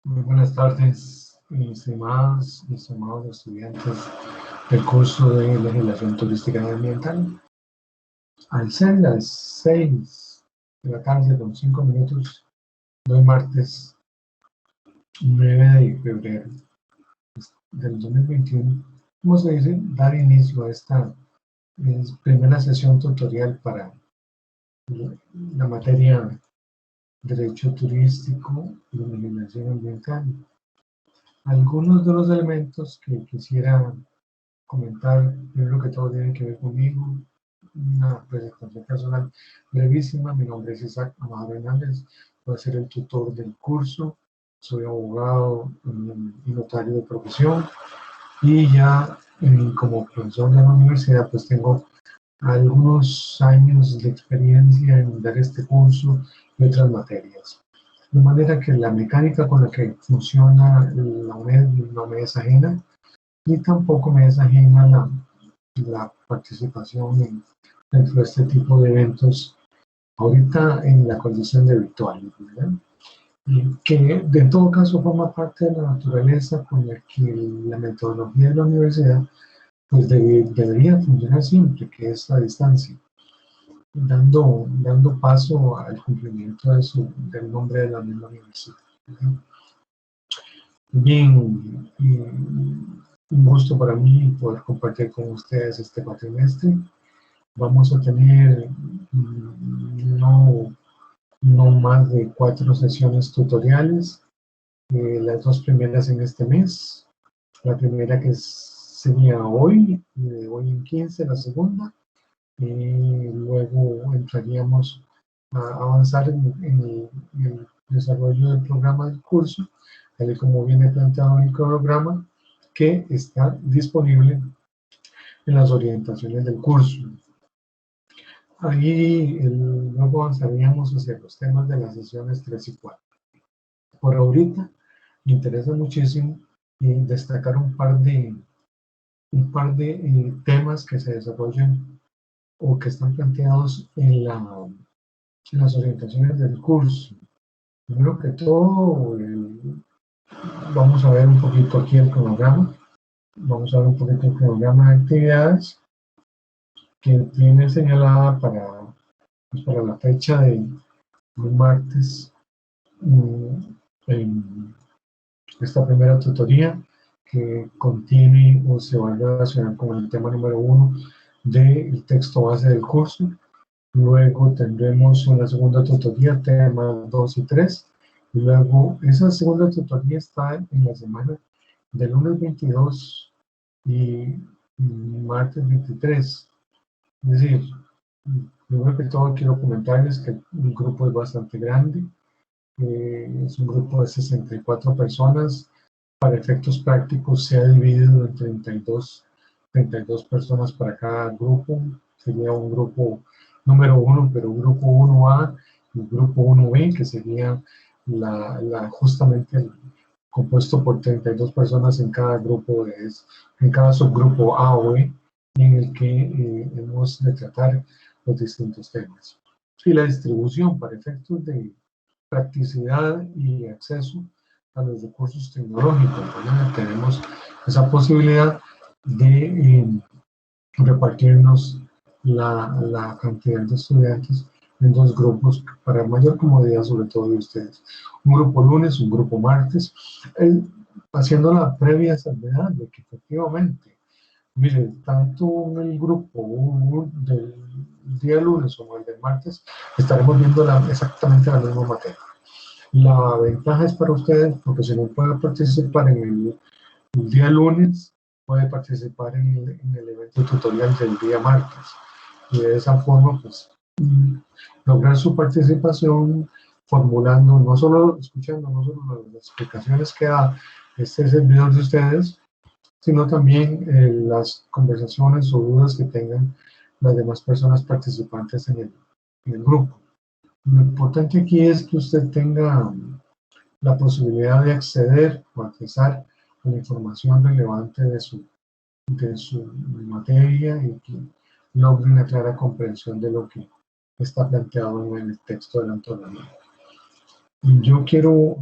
Muy buenas tardes, estimados y estimados estudiantes del curso de Legislación Turística y Ambiental. Al ser las 6 de la tarde con 5 minutos, de hoy martes 9 de febrero del 2021, vamos a dar inicio a esta primera sesión tutorial para la materia Derecho Turístico y Legislación Ambiental. Algunos de los elementos que quisiera comentar, primero que todo tiene que ver conmigo, una presentación personal brevísima. Mi nombre es Isaac Amado Hernández, voy a ser el tutor del curso, soy abogado y notario de profesión, y ya como profesor de la universidad pues tengo algunos años de experiencia en dar este curso y otras materias. De manera que la mecánica con la que funciona la UNED no me es ajena, y tampoco me es ajena la participación dentro de este tipo de eventos, ahorita en la condición de virtual, ¿verdad? Y que de todo caso forma parte de la naturaleza con la que la metodología de la universidad pues debería funcionar siempre, que es la distancia, dando paso al cumplimiento del nombre de la misma universidad, ¿verdad? Bien, un gusto para mí poder compartir con ustedes este cuatrimestre. Vamos a tener no más de 4 sesiones tutoriales, las 2 primeras en este mes, la primera que sería hoy, de hoy en 15, la segunda, y luego entraríamos a avanzar en el desarrollo del programa del curso, tal y como viene planteado en el cronograma, que está disponible en las orientaciones del curso. Ahí luego avanzaríamos hacia los temas de las sesiones 3 y 4. Por ahorita me interesa muchísimo destacar un par de temas que se desarrollan o que están planteados en las orientaciones del curso. Primero que todo, vamos a ver un poquito aquí el cronograma. Vamos a ver un poquito el cronograma de actividades que tiene señalada para la fecha de martes en esta primera tutoría, que contiene o se va a relacionar con el tema número 1 del texto base del curso. Luego tendremos una segunda tutoría, temas 2 y 3. Luego, esa segunda tutoría está en la semana del lunes 22 y martes 23. Es decir, primero que todo quiero comentarles que el grupo es bastante grande. Es un grupo de 64 personas. Para efectos prácticos se ha dividido en 32 personas para cada grupo. Sería un grupo número 1, pero un grupo 1A y un grupo 1B, que sería justamente compuesto por 32 personas en cada grupo, en cada subgrupo A o B, en el que hemos de tratar los distintos temas. Y la distribución para efectos de practicidad y acceso a los recursos tecnológicos. ¿Verdad? Tenemos esa posibilidad de repartirnos la cantidad de estudiantes en 2 grupos para mayor comodidad, sobre todo de ustedes. Un grupo lunes, un grupo martes, haciendo la previa salvedad de que efectivamente, mire, tanto en el grupo del día lunes como el del martes, estaremos viendo exactamente la misma materia. La ventaja es para ustedes, porque si no pueden participar en el día lunes, puede participar en el evento tutorial del día martes. Y de esa forma, pues, lograr su participación formulando, no solo escuchando, no solo las explicaciones que da este servidor de ustedes, sino también las conversaciones o dudas que tengan las demás personas participantes en el grupo. Lo importante aquí es que usted tenga la posibilidad de acceder o accesar a la información relevante de su materia y que logre una clara comprensión de lo que está planteado en el texto de la ontología. Yo quiero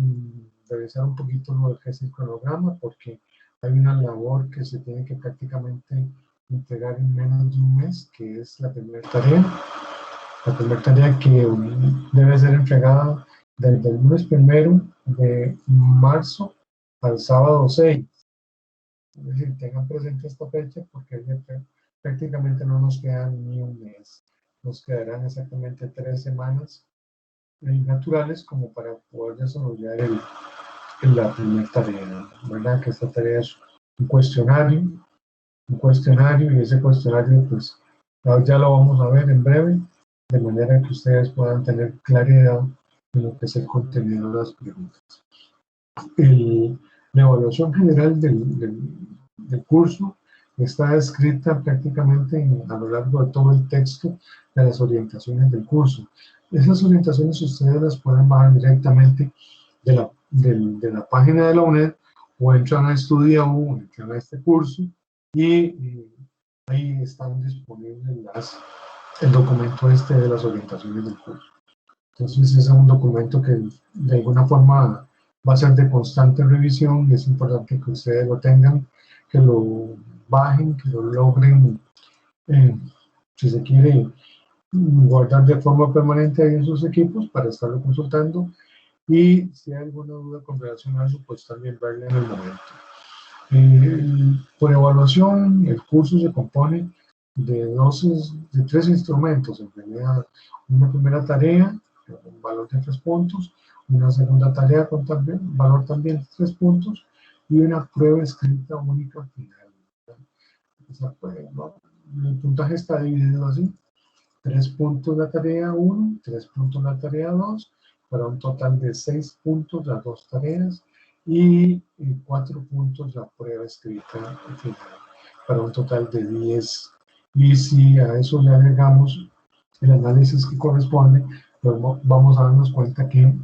revisar un poquito lo que es el cronograma, porque hay una labor que se tiene que prácticamente entregar en menos de un mes, que es la primera tarea. La primera tarea que debe ser entregada desde el lunes 1 de marzo al sábado 6. Es decir, tengan presente esta fecha porque prácticamente no nos queda ni un mes. Nos quedarán exactamente 3 semanas naturales como para poder desarrollar la primera tarea, ¿verdad? Que esta tarea es un cuestionario y ese cuestionario pues ya lo vamos a ver en breve, de manera que ustedes puedan tener claridad en lo que es el contenido de las preguntas. La evaluación general del curso está escrita prácticamente a lo largo de todo el texto de las orientaciones del curso. Esas orientaciones ustedes las pueden bajar directamente de la página de la UNED o entran a Estudia.U, entran a este curso y ahí están disponibles el documento de las orientaciones del curso. Entonces ese es un documento que de alguna forma va a ser de constante revisión y es importante que ustedes lo tengan, que lo bajen, que lo logren, si se quiere, guardar de forma permanente ahí en sus equipos para estarlo consultando y si hay alguna duda con relación a eso, pues también verla en el momento. Por evaluación, el curso se compone de 3 instrumentos, en realidad, una primera tarea, un valor de 3 puntos, una segunda tarea con valor también de 3 puntos y una prueba escrita única final. El puntaje está dividido así: 3 puntos la tarea 1, 3 puntos la tarea 2, para un total de 6 puntos las 2 tareas y 4 puntos la prueba escrita final, para un total de 10. Y si a eso le agregamos el análisis que corresponde, pues vamos a darnos cuenta que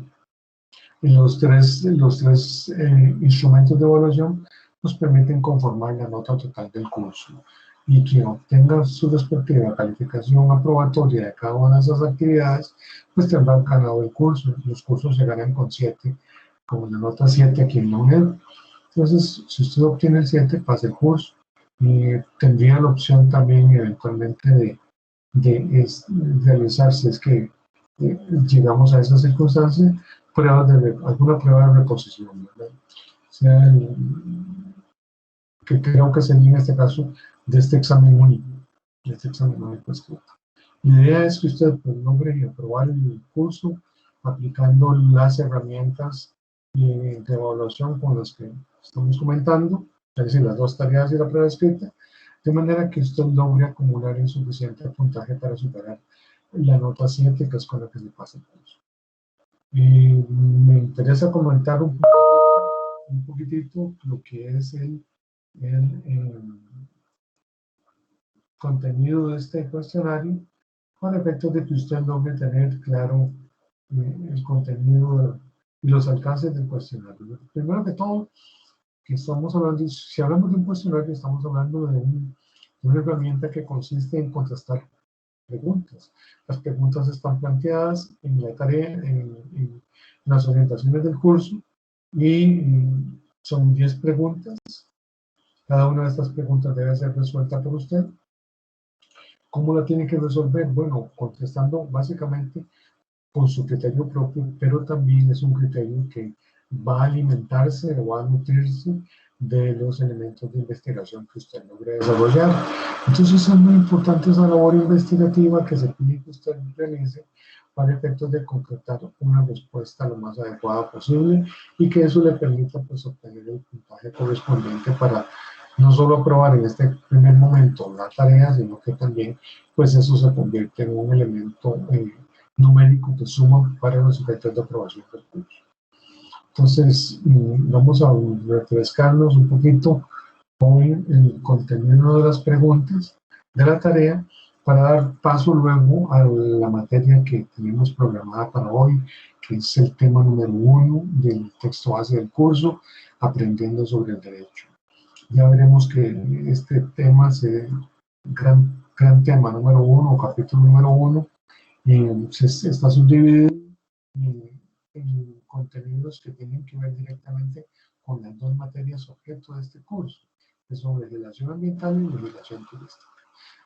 los tres instrumentos de evaluación nos permiten conformar la nota total del curso. Y quien obtenga su respectiva calificación aprobatoria de cada una de esas actividades, pues tendrá ganado el curso. Los cursos se ganan con 7, como la nota 7 aquí en la UNED. Entonces, si usted obtiene el 7, pasa el curso. Y tendría la opción también eventualmente de realizar, si es que llegamos a esa circunstancia, alguna prueba de reposición, ¿verdad? O sea, que creo que sería en este caso de este examen único, escrito. La idea es que usted pues, logre aprobar el curso aplicando las herramientas de evaluación con las que estamos comentando, es decir, las 2 tareas y la prueba escrita, de manera que usted logre acumular el suficiente puntaje para superar la nota 7, que es con la que se pasa el curso. Me interesa comentar un poquitito lo que es el contenido de este cuestionario, con efectos de que usted logre tener claro el contenido y los alcances del cuestionario. Primero que todo, que estamos hablando, si hablamos de un cuestionario, estamos hablando de una herramienta que consiste en contestar preguntas. Las preguntas están planteadas en la tarea, en las orientaciones del curso, y son 10 preguntas. Cada una de estas preguntas debe ser resuelta por usted. ¿Cómo la tiene que resolver? Bueno, contestando básicamente con su criterio propio, pero también es un criterio que va a alimentarse o va a nutrirse de los elementos de investigación que usted logre desarrollar. Entonces es muy importante esa labor investigativa que se pide que usted realice para efectos de concretar una respuesta lo más adecuada posible y que eso le permita pues, obtener el puntaje correspondiente para no solo aprobar en este primer momento la tarea, sino que también pues eso se convierte en un elemento numérico que suma para los efectos de aprobación del curso. Entonces, vamos a refrescarnos un poquito con el contenido de las preguntas de la tarea para dar paso luego a la materia que tenemos programada para hoy, que es el tema número 1 del texto base del curso, aprendiendo sobre el derecho. Ya veremos que este tema es gran tema número 1 o capítulo número 1, está subdividido en contenidos que tienen que ver directamente con las dos materias objeto de este curso, que son legislación ambiental y legislación turística.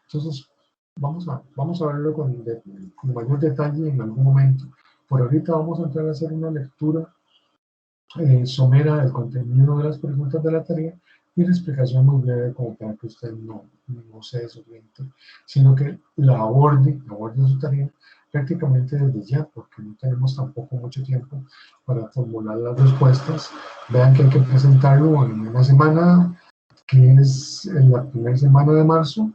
Entonces, vamos a verlo con mayor detalle en algún momento. Por ahorita vamos a entrar a hacer una lectura somera del contenido de las preguntas de la tarea y una explicación muy breve como para que usted no se desoriente, sino que la aborde su tarea prácticamente desde ya, porque no tenemos tampoco mucho tiempo para formular las respuestas. Vean que hay que presentarlo en una semana, que es en la primera semana de marzo.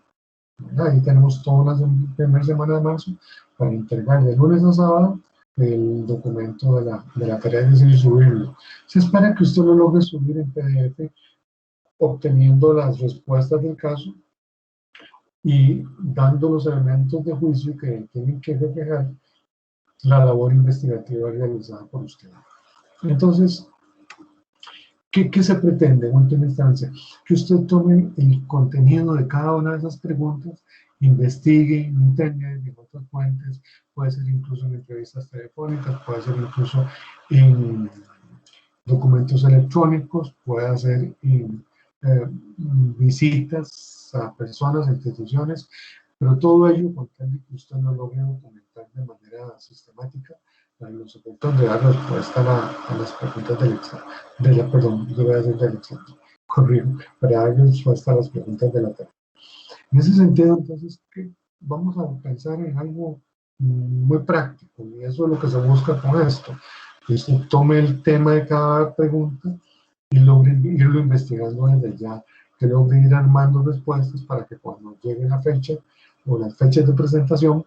Ahí tenemos toda la primera semana de marzo para entregar de lunes a sábado el documento de la tarea y subirlo. Se espera que usted lo logre subir en PDF, obteniendo las respuestas del caso y dando los elementos de juicio que tienen que reflejar la labor investigativa realizada por usted. Entonces, ¿qué se pretende en última instancia? Que usted tome el contenido de cada una de esas preguntas, investigue en internet, en otras fuentes, puede ser incluso en entrevistas telefónicas, puede ser incluso en documentos electrónicos, puede ser en visitas a personas, a instituciones, pero todo ello con tal de que usted lo logre documentar de manera sistemática para los efectos de dar respuesta a las preguntas del examen, perdón, yo voy a decir del examen, corrijo, para dar respuesta a las preguntas de la tarea. En ese sentido, entonces, vamos a pensar en algo muy práctico, y eso es lo que se busca con esto, que usted tome el tema de cada pregunta y logre irlo investigando desde ya, que logre ir armando respuestas para que cuando llegue la fecha o las fechas de presentación,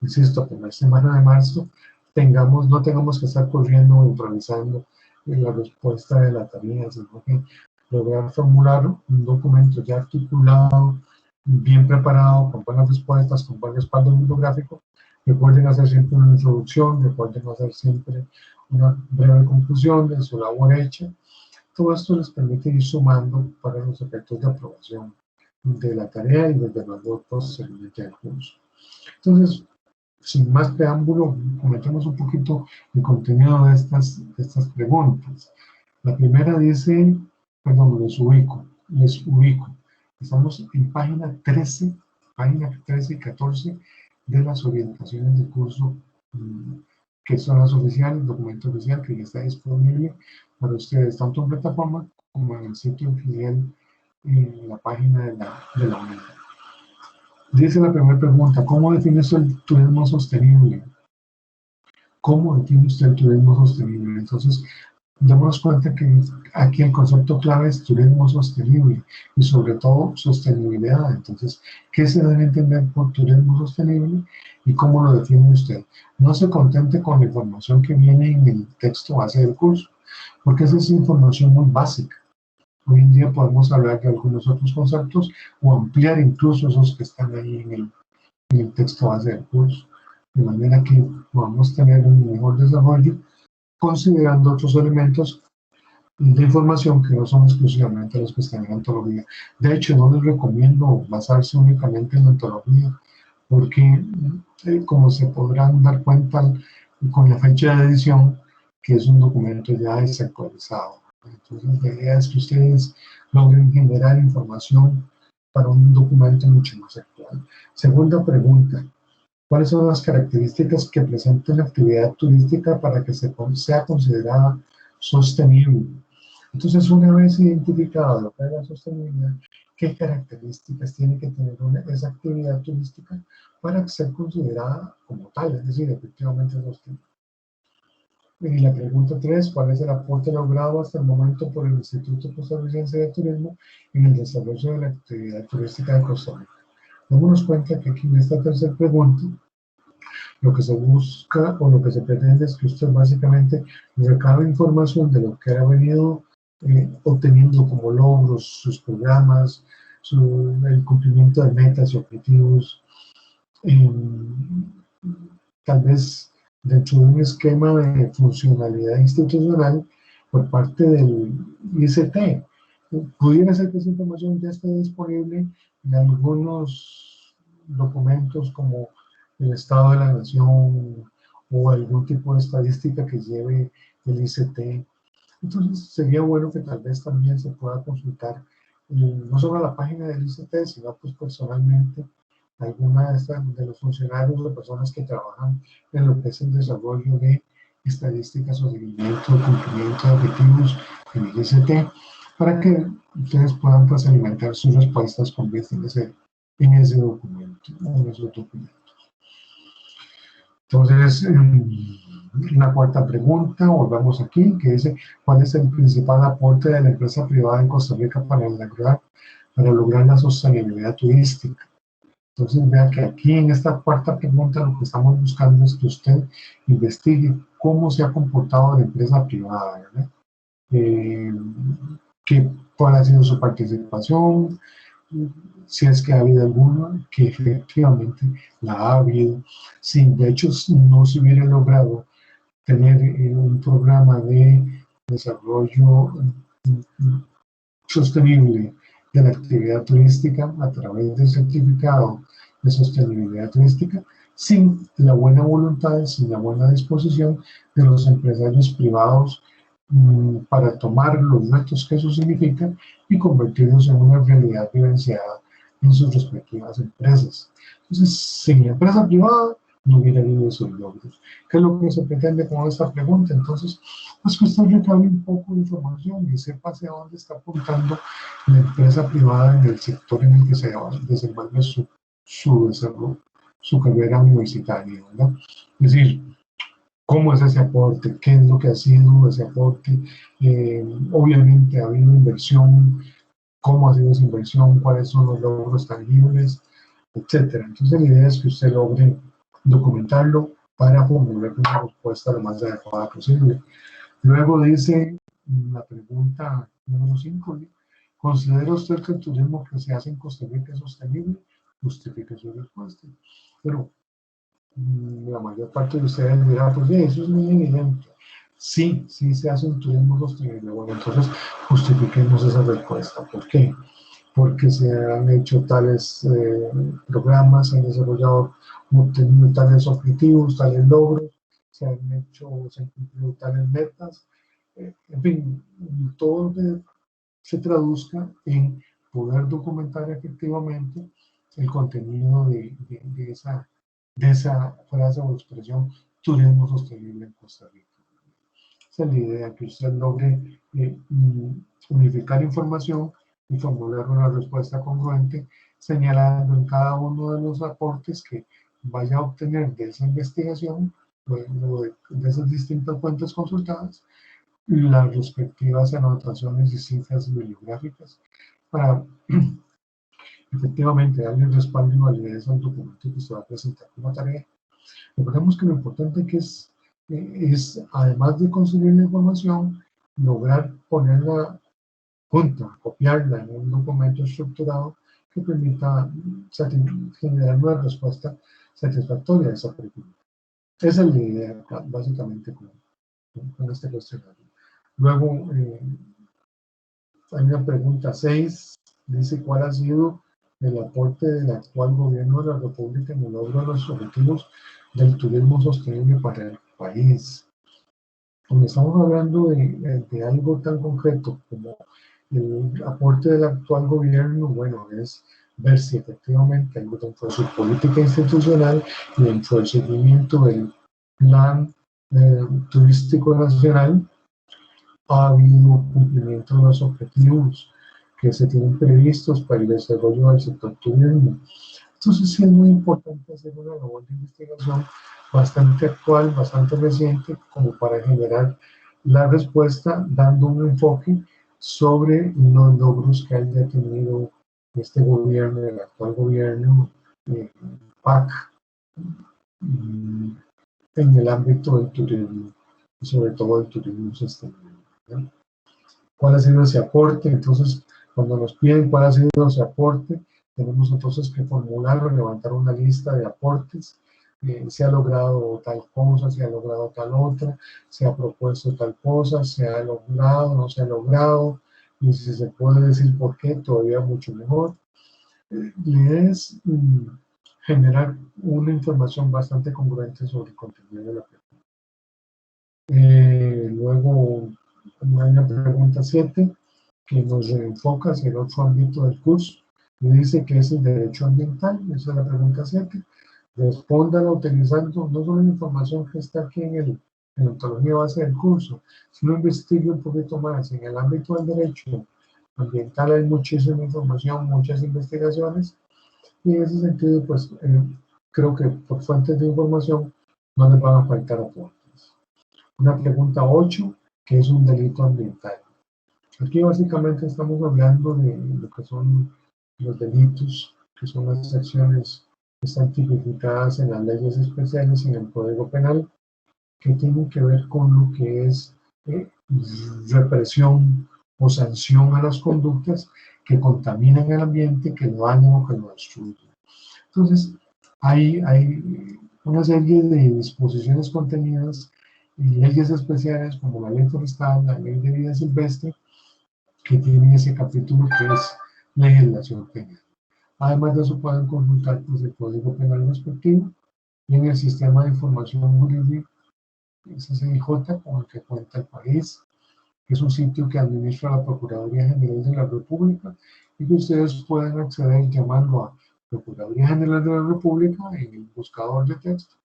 insisto, a primera semana de marzo, no tengamos que estar corriendo o improvisando en la respuesta de la tarea, sino que lograr formular un documento ya articulado, bien preparado, con buenas respuestas, con buen respaldo bibliográfico. Recuerden hacer siempre una introducción, recuerden hacer siempre una breve conclusión de su labor hecha. Todo esto les permite ir sumando para los efectos de aprobación de la tarea y desde luego posteriormente del curso. Entonces, sin más preámbulo, comentemos un poquito el contenido de estas preguntas. La primera dice, perdón, les ubico. Estamos en página 13 y 14 de las orientaciones del curso, que son las oficiales, el documento oficial que ya está disponible para ustedes, tanto en plataforma como en el sitio oficial, en la página de la UNED. Dice la primera pregunta, ¿cómo define usted el turismo sostenible? ¿Cómo define usted el turismo sostenible? Entonces, démonos cuenta que aquí el concepto clave es turismo sostenible y sobre todo sostenibilidad. Entonces, ¿qué se debe entender por turismo sostenible y cómo lo define usted? No se contente con la información que viene en el texto base del curso, porque esa es información muy básica. Hoy en día podemos hablar de algunos otros conceptos o ampliar incluso esos que están ahí en el texto base del curso, de manera que podamos tener un mejor desarrollo considerando otros elementos de información que no son exclusivamente los que están en la ontología. De hecho, no les recomiendo basarse únicamente en la ontología, porque como se podrán dar cuenta con la fecha de edición, que es un documento ya desactualizado. Entonces, la idea es que ustedes logren generar información para un documento mucho más actual. Segunda pregunta, ¿cuáles son las características que presenta la actividad turística para que sea considerada sostenible? Entonces, una vez identificado lo que es la sostenibilidad, ¿qué características tiene que tener esa actividad turística para ser considerada como tal, es decir, efectivamente sostenible? Y la pregunta 3, ¿cuál es el aporte logrado hasta el momento por el Instituto Costarricense de Turismo en el desarrollo de la actividad turística de Costa Rica? Démonos cuenta que aquí en esta tercera pregunta, lo que se busca o lo que se pretende es que usted básicamente recabe información de lo que ha venido obteniendo como logros, sus programas, el cumplimiento de metas y objetivos, tal vez dentro de un esquema de funcionalidad institucional por parte del ICT. Pudiera ser que esa información ya esté disponible en algunos documentos como el Estado de la Nación o algún tipo de estadística que lleve el ICT. Entonces sería bueno que tal vez también se pueda consultar no solo la página del ICT, sino pues personalmente alguna de los funcionarios o personas que trabajan en lo que es el desarrollo de estadísticas o seguimiento o cumplimiento de objetivos en el ICT, para que ustedes puedan pues alimentar sus respuestas con base en ese documento, en esos documentos. Entonces, una cuarta pregunta, volvamos aquí, que dice, ¿cuál es el principal aporte de la empresa privada en Costa Rica para lograr la sostenibilidad turística? Entonces, vea que aquí en esta cuarta pregunta lo que estamos buscando es que usted investigue cómo se ha comportado la empresa privada, ¿verdad? ¿Cuál ha sido su participación? Si es que ha habido alguna, que efectivamente la ha habido. Si de hecho no se hubiera logrado tener un programa de desarrollo sostenible de la actividad turística a través del certificado de sostenibilidad turística, sin la buena voluntad, sin la buena disposición de los empresarios privados para tomar los retos que eso significa y convertirlos en una realidad vivenciada en sus respectivas empresas. Entonces, sin la empresa privada no hubiera habido esos logros. ¿Qué es lo que se pretende con esta pregunta? Entonces, pues que usted recabe un poco de información y sepa hacia dónde está apuntando la empresa privada en el sector en el que se desenvuelve su carrera universitaria, ¿verdad? Es decir, ¿cómo es ese aporte? ¿Qué es lo que ha sido ese aporte? Obviamente ha habido inversión, ¿cómo ha sido esa inversión? ¿Cuáles son los logros tangibles? Etcétera. Entonces la idea es que usted logre documentarlo para formular una respuesta lo más adecuada posible. Luego dice la pregunta número 5, ¿considera usted que el turismo que se hace en Costa Rica es sostenible? Justifique su respuesta. Pero la mayor parte de ustedes dirá, pues sí, eso es muy evidente. Sí, sí se hace un turismo sostenible. Bueno, entonces justifiquemos esa respuesta. ¿Por qué? Porque se han hecho tales programas, se han desarrollado, obtenido tales objetivos, tales logros, se han cumplido tales metas, en fin, todo lo que se traduzca en poder documentar efectivamente el contenido de esa frase o expresión turismo sostenible en Costa Rica. Esa es la idea, que usted logre unificar información y formular una respuesta congruente, señalando en cada uno de los aportes que vaya a obtener de esa investigación, de esas distintas fuentes consultadas, las respectivas anotaciones y cifras bibliográficas para efectivamente darle respaldo y validez al documento que se va a presentar como tarea. Recordemos que lo importante que es, además de conseguir la información, lograr ponerla junta, copiarla en un documento estructurado que permita generar una respuesta satisfactoria a esa pregunta. Esa es la idea, básicamente, con este cuestionario. Luego, hay una pregunta 6, dice, ¿cuál ha sido el aporte del actual gobierno de la República en el logro de los objetivos del turismo sostenible para el país? Cuando estamos hablando de algo tan concreto como el aporte del actual gobierno, bueno, es ver si efectivamente dentro de su política institucional y dentro del seguimiento del plan turístico nacional ha habido cumplimiento de los objetivos que se tienen previstos para el desarrollo del sector turismo. Entonces sí es muy importante hacer una labor de investigación bastante actual, bastante reciente, como para generar la respuesta dando un enfoque sobre los logros que haya tenido este gobierno, el actual gobierno, PAC, en el ámbito del turismo, y sobre todo el turismo sostenible. ¿Cuál ha sido ese aporte? Entonces, cuando nos piden cuál ha sido ese aporte, tenemos entonces que formular o levantar una lista de aportes. Se ha logrado tal cosa, se ha logrado tal otra, se ha propuesto tal cosa, se ha logrado, no se ha logrado, y si se puede decir por qué, todavía mucho mejor. La idea es generar una información bastante congruente sobre el contenido de la pregunta. Luego hay una pregunta 7 que nos reenfoca hacia el otro ámbito del curso y dice que es el derecho ambiental. Esa es la pregunta 7. Respóndala utilizando no solo la información que está aquí en la ontología base del curso, sino investigue un poquito más. En el ámbito del derecho ambiental hay muchísima información, muchas investigaciones, y en ese sentido, pues creo que por fuentes de información no les van a faltar aportes. Una pregunta 8, que es un delito ambiental. Aquí básicamente estamos hablando de lo que son los delitos, que son las acciones que están tipificadas en las leyes especiales y en el Código Penal, que tienen que ver con lo que es represión o sanción a las conductas que contaminan el ambiente, que lo dañan o que lo destruyen. Entonces, hay una serie de disposiciones contenidas en leyes especiales como la ley forestal, la ley de vida silvestre, que tienen ese capítulo que es legislación penal. Además de eso, pueden consultar pues, el Código Penal respectivo y en el Sistema de Información Jurídica, SCIJ, con el que cuenta el país, que es un sitio que administra la Procuraduría General de la República y que ustedes pueden acceder llamando a Procuraduría General de la República en el buscador de texto,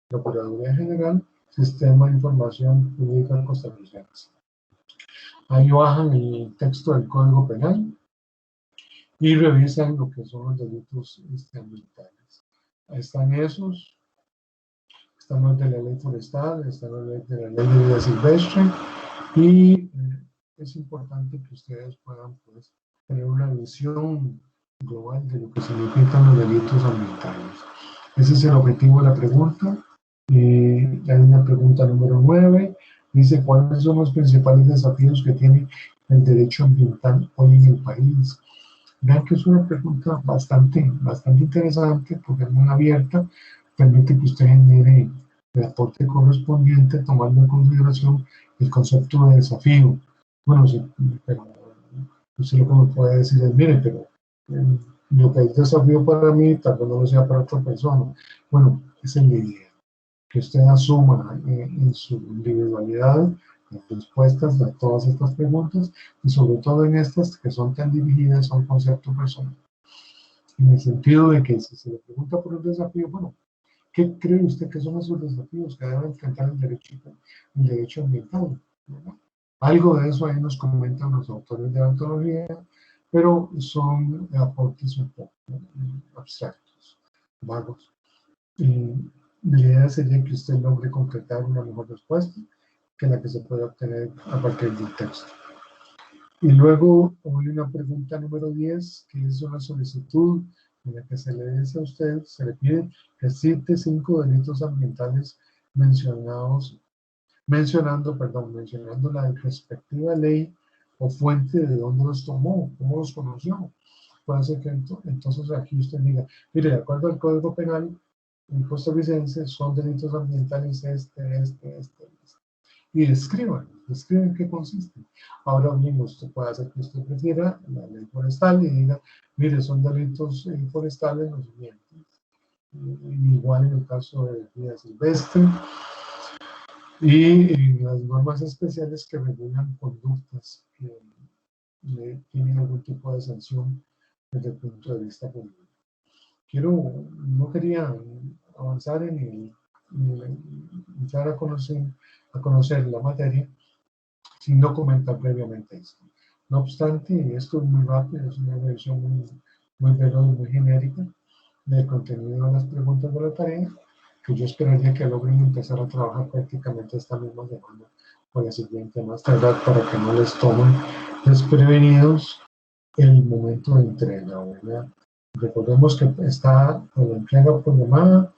Procuraduría General, Sistema de Información Jurídica Costarricense. Ahí bajan el texto del Código Penal y revisan lo que son los delitos ambientales. Ahí están esos, están los de la ley forestal, están los de la ley de vida silvestre, y es importante que ustedes puedan pues, tener una visión global de lo que significan los delitos ambientales. Ese es el objetivo de la pregunta. Hay una pregunta número 9, dice cuáles son los principales desafíos que tiene el derecho ambiental hoy en el país. Vean que es una pregunta bastante interesante porque es muy abierta, permite que usted genere el aporte correspondiente tomando en consideración el concepto de desafío. Bueno, sí, pero usted lo que me puede decir es, mire, pero lo que es desafío para mí tal vez no lo sea para otra persona. Bueno, esa es la idea, que usted asuma en su individualidad las respuestas a todas estas preguntas y sobre todo en estas que son tan dirigidas a un concepto personal. En el sentido de que si se le pregunta por un desafío, bueno, ¿qué cree usted que son esos desafíos que debe enfrentar el derecho ambiental? ¿Verdad? Algo de eso ahí nos comentan los autores de la ontología, pero son aportes un poco abstractos, vagos. La idea sería que usted logre concretar una mejor respuesta que la que se puede obtener a partir del texto. Y luego hay una pregunta número 10, que es una solicitud en la que se le dice a usted, se le pide que cite 5 delitos ambientales mencionando la respectiva ley o fuente de dónde los tomó, cómo los conoció. Puede ser que entonces aquí usted diga, mire, de acuerdo al Código Penal en costarricense son delitos ambientales este. Y describan qué consiste. Ahora bien, usted puede hacer que usted prefiera la ley forestal y diga, mire, son delitos forestales los siguientes. Igual en el caso de vida silvestre y en las normas especiales que regulan conductas que tienen algún tipo de sanción desde el punto de vista político. No quería avanzar en entrar a conocer la materia sin no comentar previamente esto. No obstante, esto es muy rápido, es una versión muy veloz, muy genérica del contenido de las preguntas de la tarea, que yo esperaría que logren empezar a trabajar prácticamente esta misma semana o la siguiente más tardar para que no les tomen desprevenidos el momento de entrega, ¿verdad? Recordemos que está la entrega programada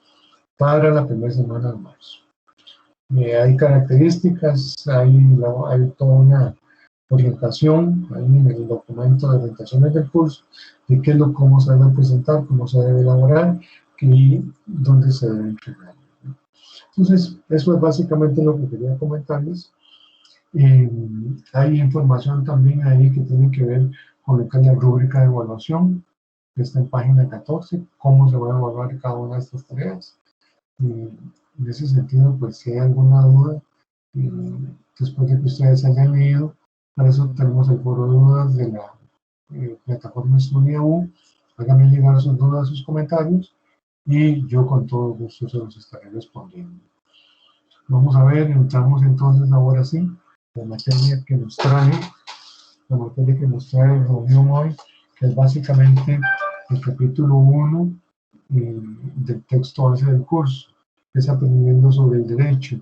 para la primera semana de marzo. Hay características, hay toda una orientación ahí en el documento de orientaciones del curso de cómo se debe presentar, cómo se debe elaborar y dónde se debe entregar. Entonces, eso es básicamente lo que quería comentarles. Hay información también ahí que tiene que ver con lo que es la rúbrica de evaluación. que está en página 14, cómo se va a evaluar cada una de estas tareas. En ese sentido, pues si hay alguna duda, después de que ustedes hayan leído, para eso tenemos el foro de dudas de la plataforma Estudia U. Háganme llegar sus dudas, sus comentarios, y yo con todo gusto se los estaré respondiendo. Vamos a ver, entramos entonces ahora sí, la materia que nos trae la reunión hoy, que es básicamente el capítulo 1 del texto base del curso, que es aprendiendo sobre el derecho.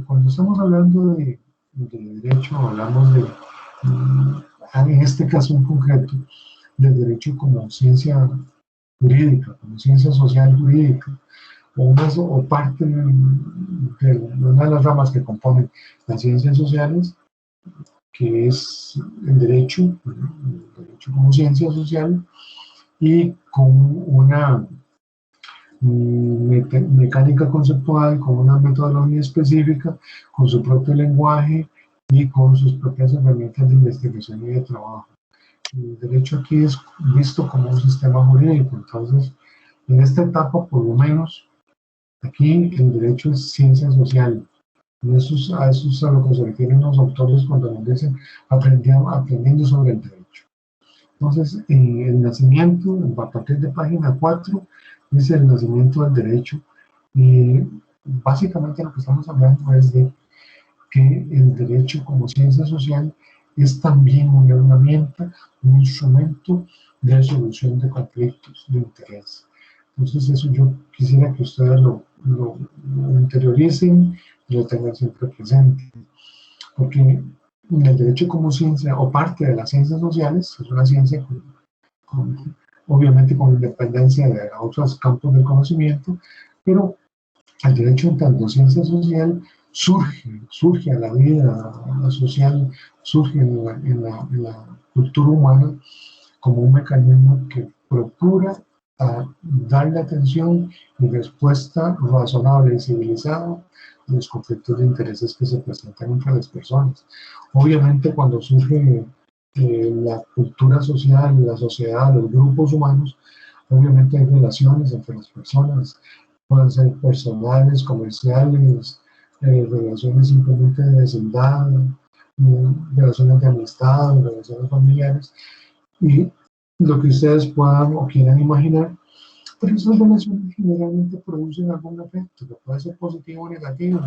Cuando estamos hablando de derecho, hablamos de, en este caso en concreto, del derecho como ciencia jurídica, como ciencia social jurídica, o parte de una de las ramas que componen las ciencias sociales, que es el derecho como ciencia social, y con una mecánica conceptual, con una metodología específica, con su propio lenguaje y con sus propias herramientas de investigación y de trabajo. El derecho aquí es visto como un sistema jurídico, entonces en esta etapa, por lo menos, aquí el derecho es ciencia social. Y a eso es a lo que se refieren los autores cuando nos dicen aprendiendo sobre el derecho. Entonces, el nacimiento, a partir de página 4, dice el nacimiento del derecho. Y básicamente lo que estamos hablando es de que el derecho como ciencia social es también una herramienta, un instrumento de solución de conflictos de interés. Entonces eso yo quisiera que ustedes lo interioricen y lo tengan siempre presente. Porque el derecho como ciencia, o parte de las ciencias sociales, es una ciencia obviamente con independencia de otros campos del conocimiento, pero el derecho en tanto ciencia social surge a la vida social, surge en la cultura humana como un mecanismo que procura darle atención y respuesta razonable y civilizada a los conflictos de intereses que se presentan entre las personas. Obviamente cuando surge la cultura social, la sociedad, los grupos humanos, obviamente hay relaciones entre las personas, pueden ser personales, comerciales, relaciones simplemente de vecindad, relaciones de amistad, relaciones familiares, y lo que ustedes puedan o quieran imaginar, pero esas relaciones generalmente producen algún efecto, que puede ser positivo o negativo,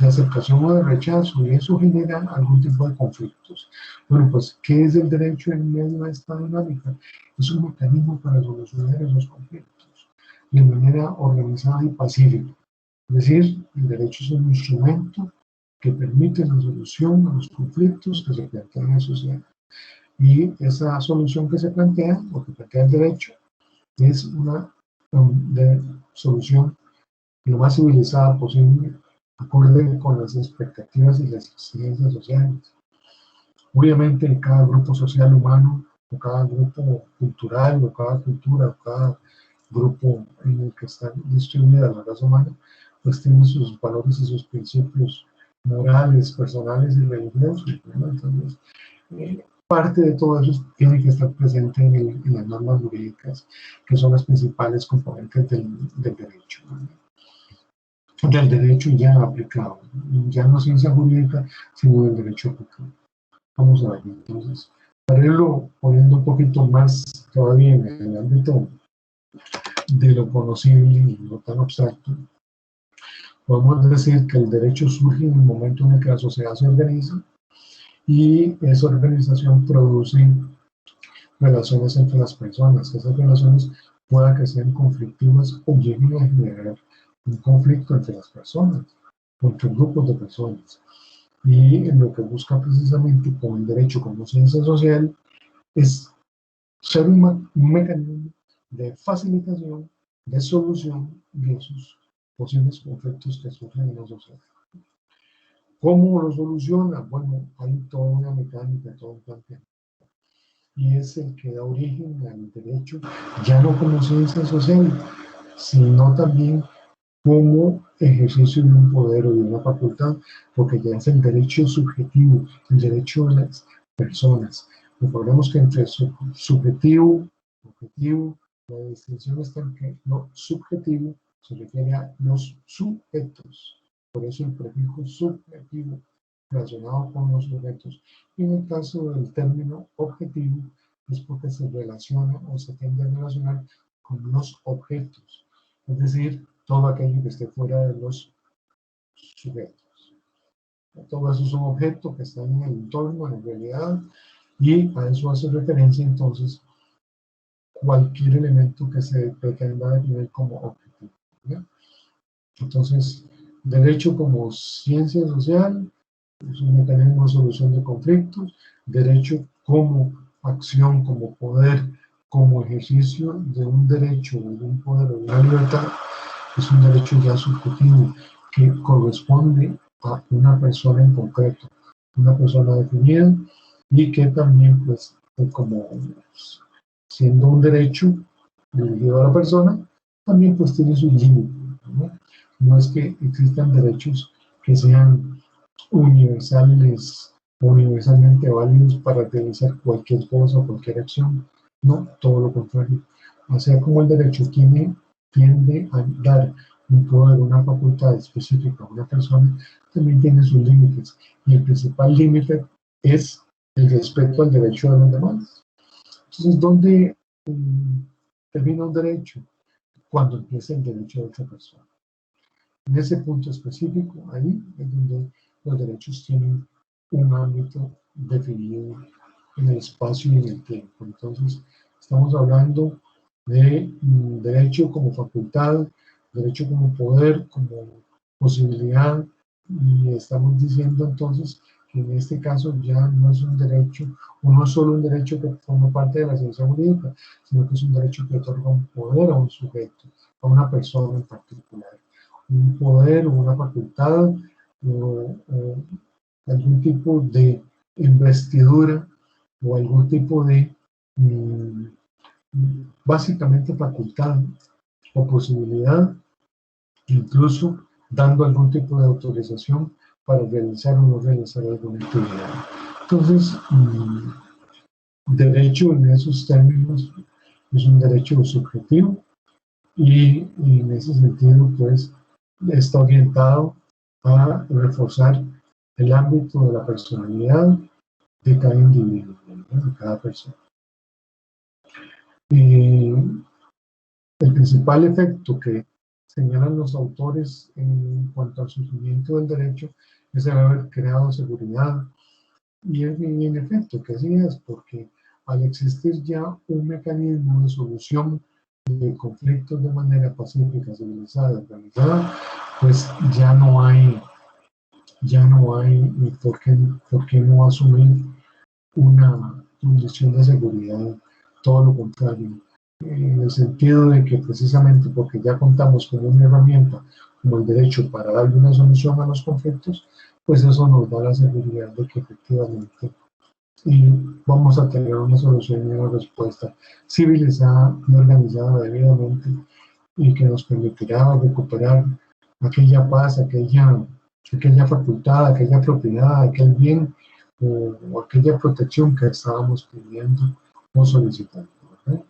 de aceptación o de rechazo, y eso genera algún tipo de conflictos. Bueno, pues, ¿qué es el derecho en medio de esta dinámica? Es un mecanismo para solucionar esos conflictos de manera organizada y pacífica. Es decir, el derecho es un instrumento que permite la solución a los conflictos que se plantean en la sociedad. Y esa solución que se plantea, o que plantea el derecho, es una solución lo más civilizada posible, acorde con las expectativas y las exigencias sociales. Obviamente, en cada grupo social humano, o cada grupo cultural, o cada cultura, o cada grupo en el que está distribuida la raza humana, pues tiene sus valores y sus principios morales, personales y religiosos, ¿no? Entonces, parte de todo eso tiene que estar presente en las normas jurídicas, que son las principales componentes del derecho, ¿no? Del derecho ya aplicado, ya no ciencia jurídica, sino del derecho aplicado. Vamos a ver, entonces, para irlo poniendo un poquito más todavía en el ámbito de lo conocible y no tan abstracto, podemos decir que el derecho surge en el momento en el que la sociedad se organiza, y esa organización produce relaciones entre las personas. Esas relaciones pueda que sean conflictivas o lleguen a generar un conflicto entre las personas, entre grupos de personas. Y lo que busca precisamente con el derecho como ciencia social es ser un mecanismo de facilitación, de solución de esos posibles conflictos que surgen en la sociedad. ¿Cómo lo soluciona? Bueno, hay toda una mecánica, todo un planteamiento. Y es el que da origen al derecho, ya no como ciencia social, sino también como ejercicio de un poder o de una facultad, porque ya es el derecho subjetivo, el derecho de las personas. Recordemos que entre subjetivo, objetivo. La distinción está en que lo subjetivo se refiere a los sujetos, por eso el prefijo subjetivo relacionado con los sujetos. Y en el caso del término objetivo es porque se relaciona o se tiende a relacionar con los objetos, es decir, todo aquello que esté fuera de los sujetos. Todo eso son objetos que están en el entorno, en realidad, y a eso hace referencia entonces cualquier elemento que se pretenda definir como objetivo, ¿ya? Entonces, derecho como ciencia social es un mecanismo de solución de conflictos, derecho como acción, como poder, como ejercicio de un derecho, de un poder, de una libertad, es un derecho ya subjetivo que corresponde a una persona en concreto, una persona definida y que también, pues, como siendo un derecho dirigido a la persona, también pues tiene sus límites, ¿no? No es que existan derechos que sean universales o universalmente válidos para realizar cualquier cosa o cualquier acción, no, todo lo contrario. O sea, como el derecho tiende a dar un poder, una facultad específica a una persona, también tiene sus límites. Y el principal límite es el respeto al derecho de los demás. Entonces, ¿dónde termina un derecho? Cuando empieza el derecho de otra persona. En ese punto específico, ahí es donde los derechos tienen un ámbito definido en el espacio y en el tiempo. Entonces, estamos hablando de derecho como facultad, derecho como poder, como posibilidad, y estamos diciendo entonces que en este caso ya no es un derecho, o no es solo un derecho que forma parte de la ciencia jurídica, sino que es un derecho que otorga un poder a un sujeto, a una persona en particular, un poder o una facultad o algún tipo de investidura o algún tipo de básicamente facultad o posibilidad, incluso dando algún tipo de autorización para realizar o no realizar alguna actividad. Entonces, derecho en esos términos es un derecho subjetivo y en ese sentido, pues, está orientado a reforzar el ámbito de la personalidad de cada individuo, ¿no? De cada persona. El principal efecto que señalan los autores en cuanto al surgimiento del derecho es el haber creado seguridad. Y en efecto, que así es, porque al existir ya un mecanismo de solución de conflictos de manera pacífica, civilizada, organizada, pues ya no hay por qué no asumir una condición de seguridad, todo lo contrario, en el sentido de que precisamente porque ya contamos con una herramienta como el derecho para darle una solución a los conflictos, pues eso nos da la seguridad de que efectivamente vamos a tener una solución y una respuesta civilizada y organizada debidamente y que nos permitirá recuperar aquella paz, aquella facultad, aquella propiedad, aquel bien o aquella protección que estábamos pidiendo o solicitando, ¿verdad?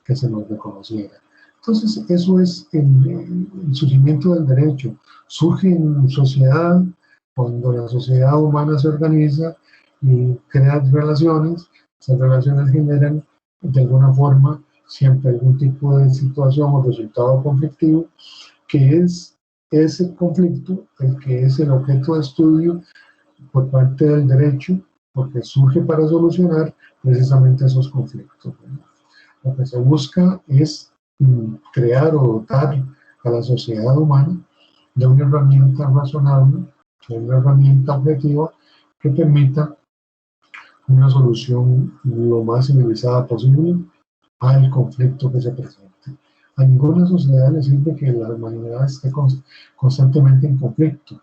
Que se nos reconociera. Entonces, eso es el surgimiento del derecho. Surge en sociedad, cuando la sociedad humana se organiza y crea relaciones, esas relaciones generan de alguna forma siempre algún tipo de situación o resultado conflictivo, que es ese conflicto el que es el objeto de estudio por parte del derecho, porque surge para solucionar precisamente esos conflictos, ¿verdad? Lo que se busca es crear o dotar a la sociedad humana de una herramienta razonable, de una herramienta objetiva que permita una solución lo más civilizada posible al conflicto que se presente. A ninguna sociedad le sirve que la humanidad esté constantemente en conflicto,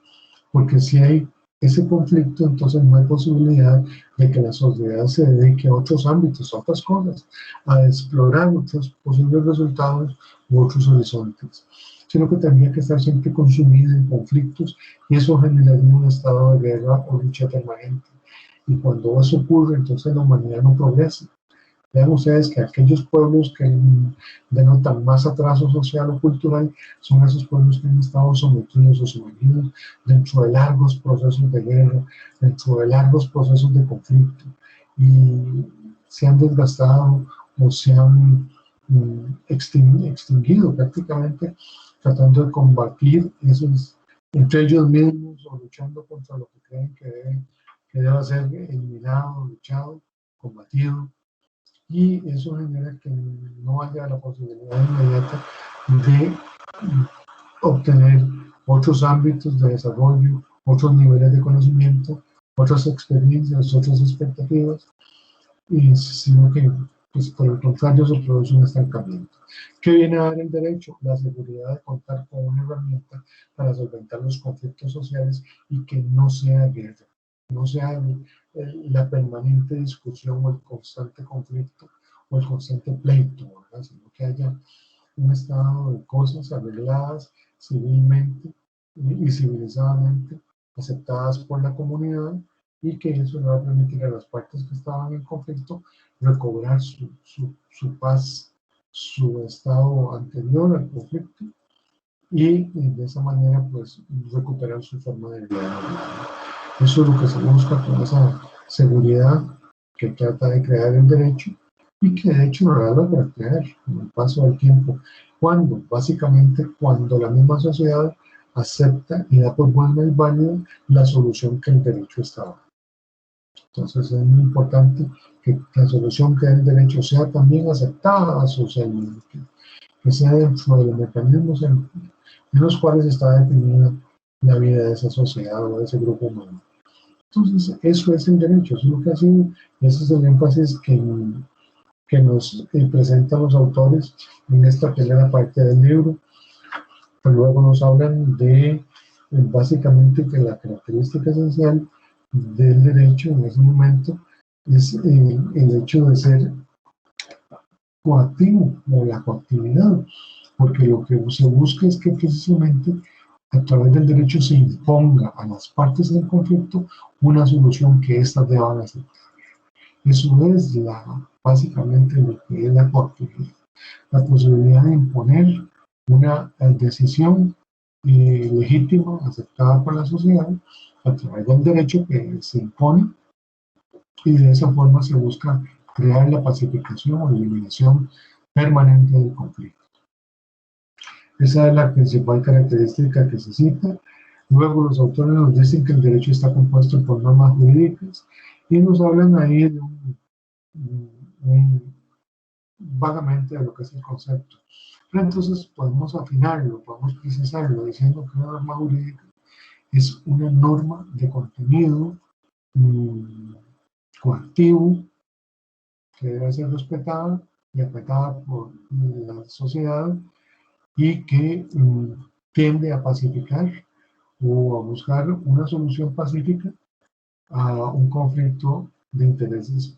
porque si hay ese conflicto, entonces no hay posibilidad de que la sociedad se dedique a otros ámbitos, a otras cosas, a explorar otros posibles resultados u otros horizontes, sino que tendría que estar siempre consumida en conflictos y eso generaría un estado de guerra o lucha permanente. Y cuando eso ocurre, entonces la humanidad no progresa, Vean ustedes que aquellos pueblos que denotan más atraso social o cultural son esos pueblos que han estado sometidos o sumergidos dentro de largos procesos de guerra, dentro de largos procesos de conflicto, y se han desgastado o se han extinguido prácticamente tratando de combatir esos entre ellos mismos o luchando contra lo que creen que debe ser eliminado, luchado, combatido, y eso genera que no haya la posibilidad inmediata de obtener otros ámbitos de desarrollo, otros niveles de conocimiento, otras experiencias, otras expectativas, y sino que pues, por el contrario se produce un estancamiento. ¿Qué viene a dar el derecho? La seguridad de contar con una herramienta para solventar los conflictos sociales y que no sea guerra, no sea la permanente discusión o el constante conflicto o el constante pleito, ¿verdad? Sino que haya un estado de cosas arregladas civilmente y civilizadamente, aceptadas por la comunidad, y que eso le va a permitir a las partes que estaban en conflicto recobrar su paz, su estado anterior al conflicto, y de esa manera pues recuperar su forma de vida. Eso es lo que se busca con esa seguridad que trata de crear el derecho, y que de hecho lo logra crear con el paso del tiempo. ¿Cuándo? Básicamente cuando la misma sociedad acepta y da por buena y válida la solución que el derecho está dando. Entonces es muy importante que la solución que da el derecho sea también aceptada socialmente, que sea dentro de los mecanismos en los cuales está definida la vida de esa sociedad o de ese grupo humano. Entonces, eso es el derecho, eso es lo que ha sido, ese es el énfasis que nos presentan los autores en esta primera parte del libro. Pero luego nos hablan de, básicamente, que la característica esencial del derecho en ese momento es el hecho de ser coactivo o la coactividad, porque lo que se busca es que precisamente a través del derecho se imponga a las partes del conflicto una solución que éstas deban aceptar. Eso es básicamente lo que es la coactividad, la posibilidad de imponer una decisión legítima, aceptada por la sociedad, a través del derecho que se impone, y de esa forma se busca crear la pacificación o eliminación permanente del conflicto. Esa es la principal característica que se cita. Luego los autores nos dicen que el derecho está compuesto por normas jurídicas y nos hablan ahí de vagamente de lo que es el concepto. Pero entonces podemos afinarlo, podemos precisarlo diciendo que una norma jurídica es una norma de contenido coactivo que debe ser respetada y acatada por la sociedad, y que tiende a pacificar o a buscar una solución pacífica a un conflicto de intereses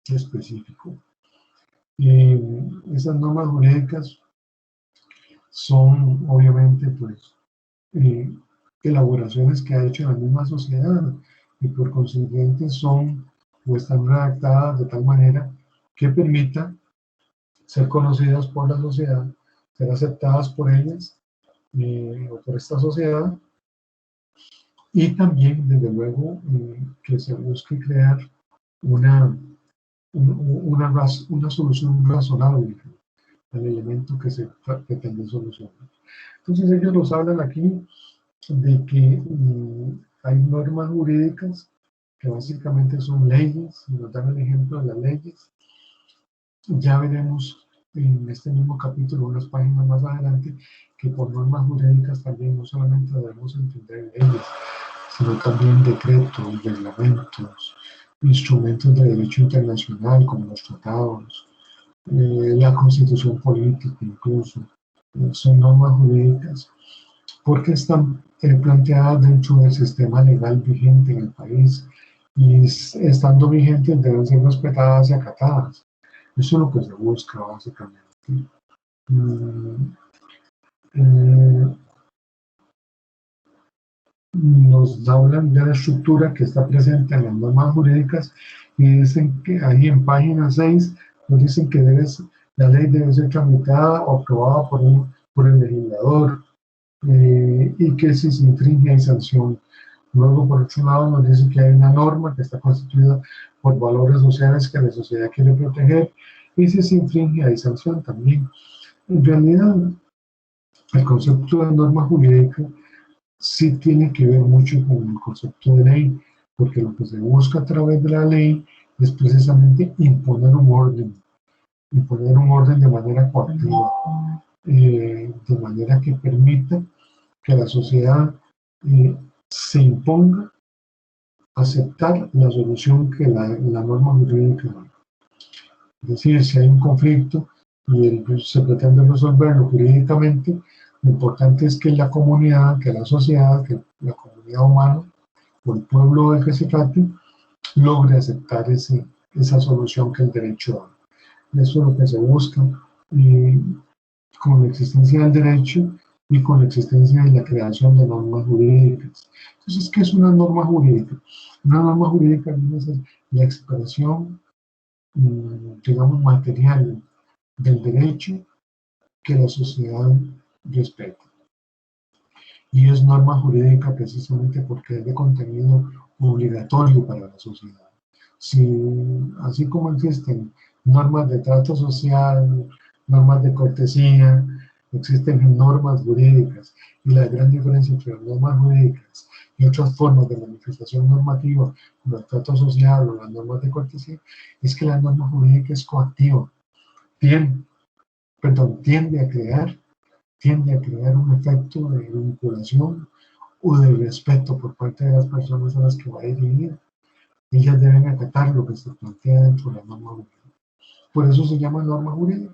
específico. Esas normas jurídicas son obviamente pues elaboraciones que ha hecho la misma sociedad, y por consiguiente son o están redactadas de tal manera que permita ser conocidas por la sociedad, ser aceptadas por ellas o por esta sociedad, y también, desde luego, que se busque crear una, una solución razonable al elemento que se pretende solucionar. Entonces ellos nos hablan aquí de que hay normas jurídicas que básicamente son leyes, y nos dan el ejemplo de las leyes. Ya veremos en este mismo capítulo, unas páginas más adelante, que por normas jurídicas también no solamente debemos entender leyes, sino también decretos, reglamentos, instrumentos de derecho internacional como los tratados, la constitución política incluso, son normas jurídicas porque están planteadas dentro del sistema legal vigente en el país, y estando vigentes deben ser respetadas y acatadas. Eso es lo que se busca básicamente. nos hablan de la estructura que está presente en las normas jurídicas y dicen que ahí en página 6 nos dicen que la ley debe ser tramitada o aprobada por el legislador y que si se infringe hay sanción. Luego, por otro lado, nos dice que hay una norma que está constituida por valores sociales que la sociedad quiere proteger y si se infringe hay sanción también. En realidad, el concepto de norma jurídica sí tiene que ver mucho con el concepto de ley, porque lo que se busca a través de la ley es precisamente imponer un orden de manera coactiva, de manera que permita que la sociedad se imponga aceptar la solución que la norma jurídica da. Es decir, si hay un conflicto y se pretende resolverlo jurídicamente, lo importante es que la comunidad, que la sociedad, que la comunidad humana o el pueblo del que se trate, logre aceptar esa solución que el derecho da. Eso es lo que se busca con la existencia del derecho y con la existencia de la creación de normas jurídicas. Entonces, ¿qué es una norma jurídica? Una norma jurídica viene a ser la expresión, digamos, material del derecho que la sociedad respeta. Y es norma jurídica precisamente porque es de contenido obligatorio para la sociedad. Si, así como existen normas de trato social, normas de cortesía, existen normas jurídicas, y la gran diferencia entre las normas jurídicas y otras formas de manifestación normativa, como el trato social o las normas de cortesía, es que la norma jurídica es coactiva, tiende a crear un efecto de vinculación o de respeto por parte de las personas a las que va dirigida. Ellas deben acatar lo que se plantea dentro de la norma jurídica. Por eso se llama norma jurídica,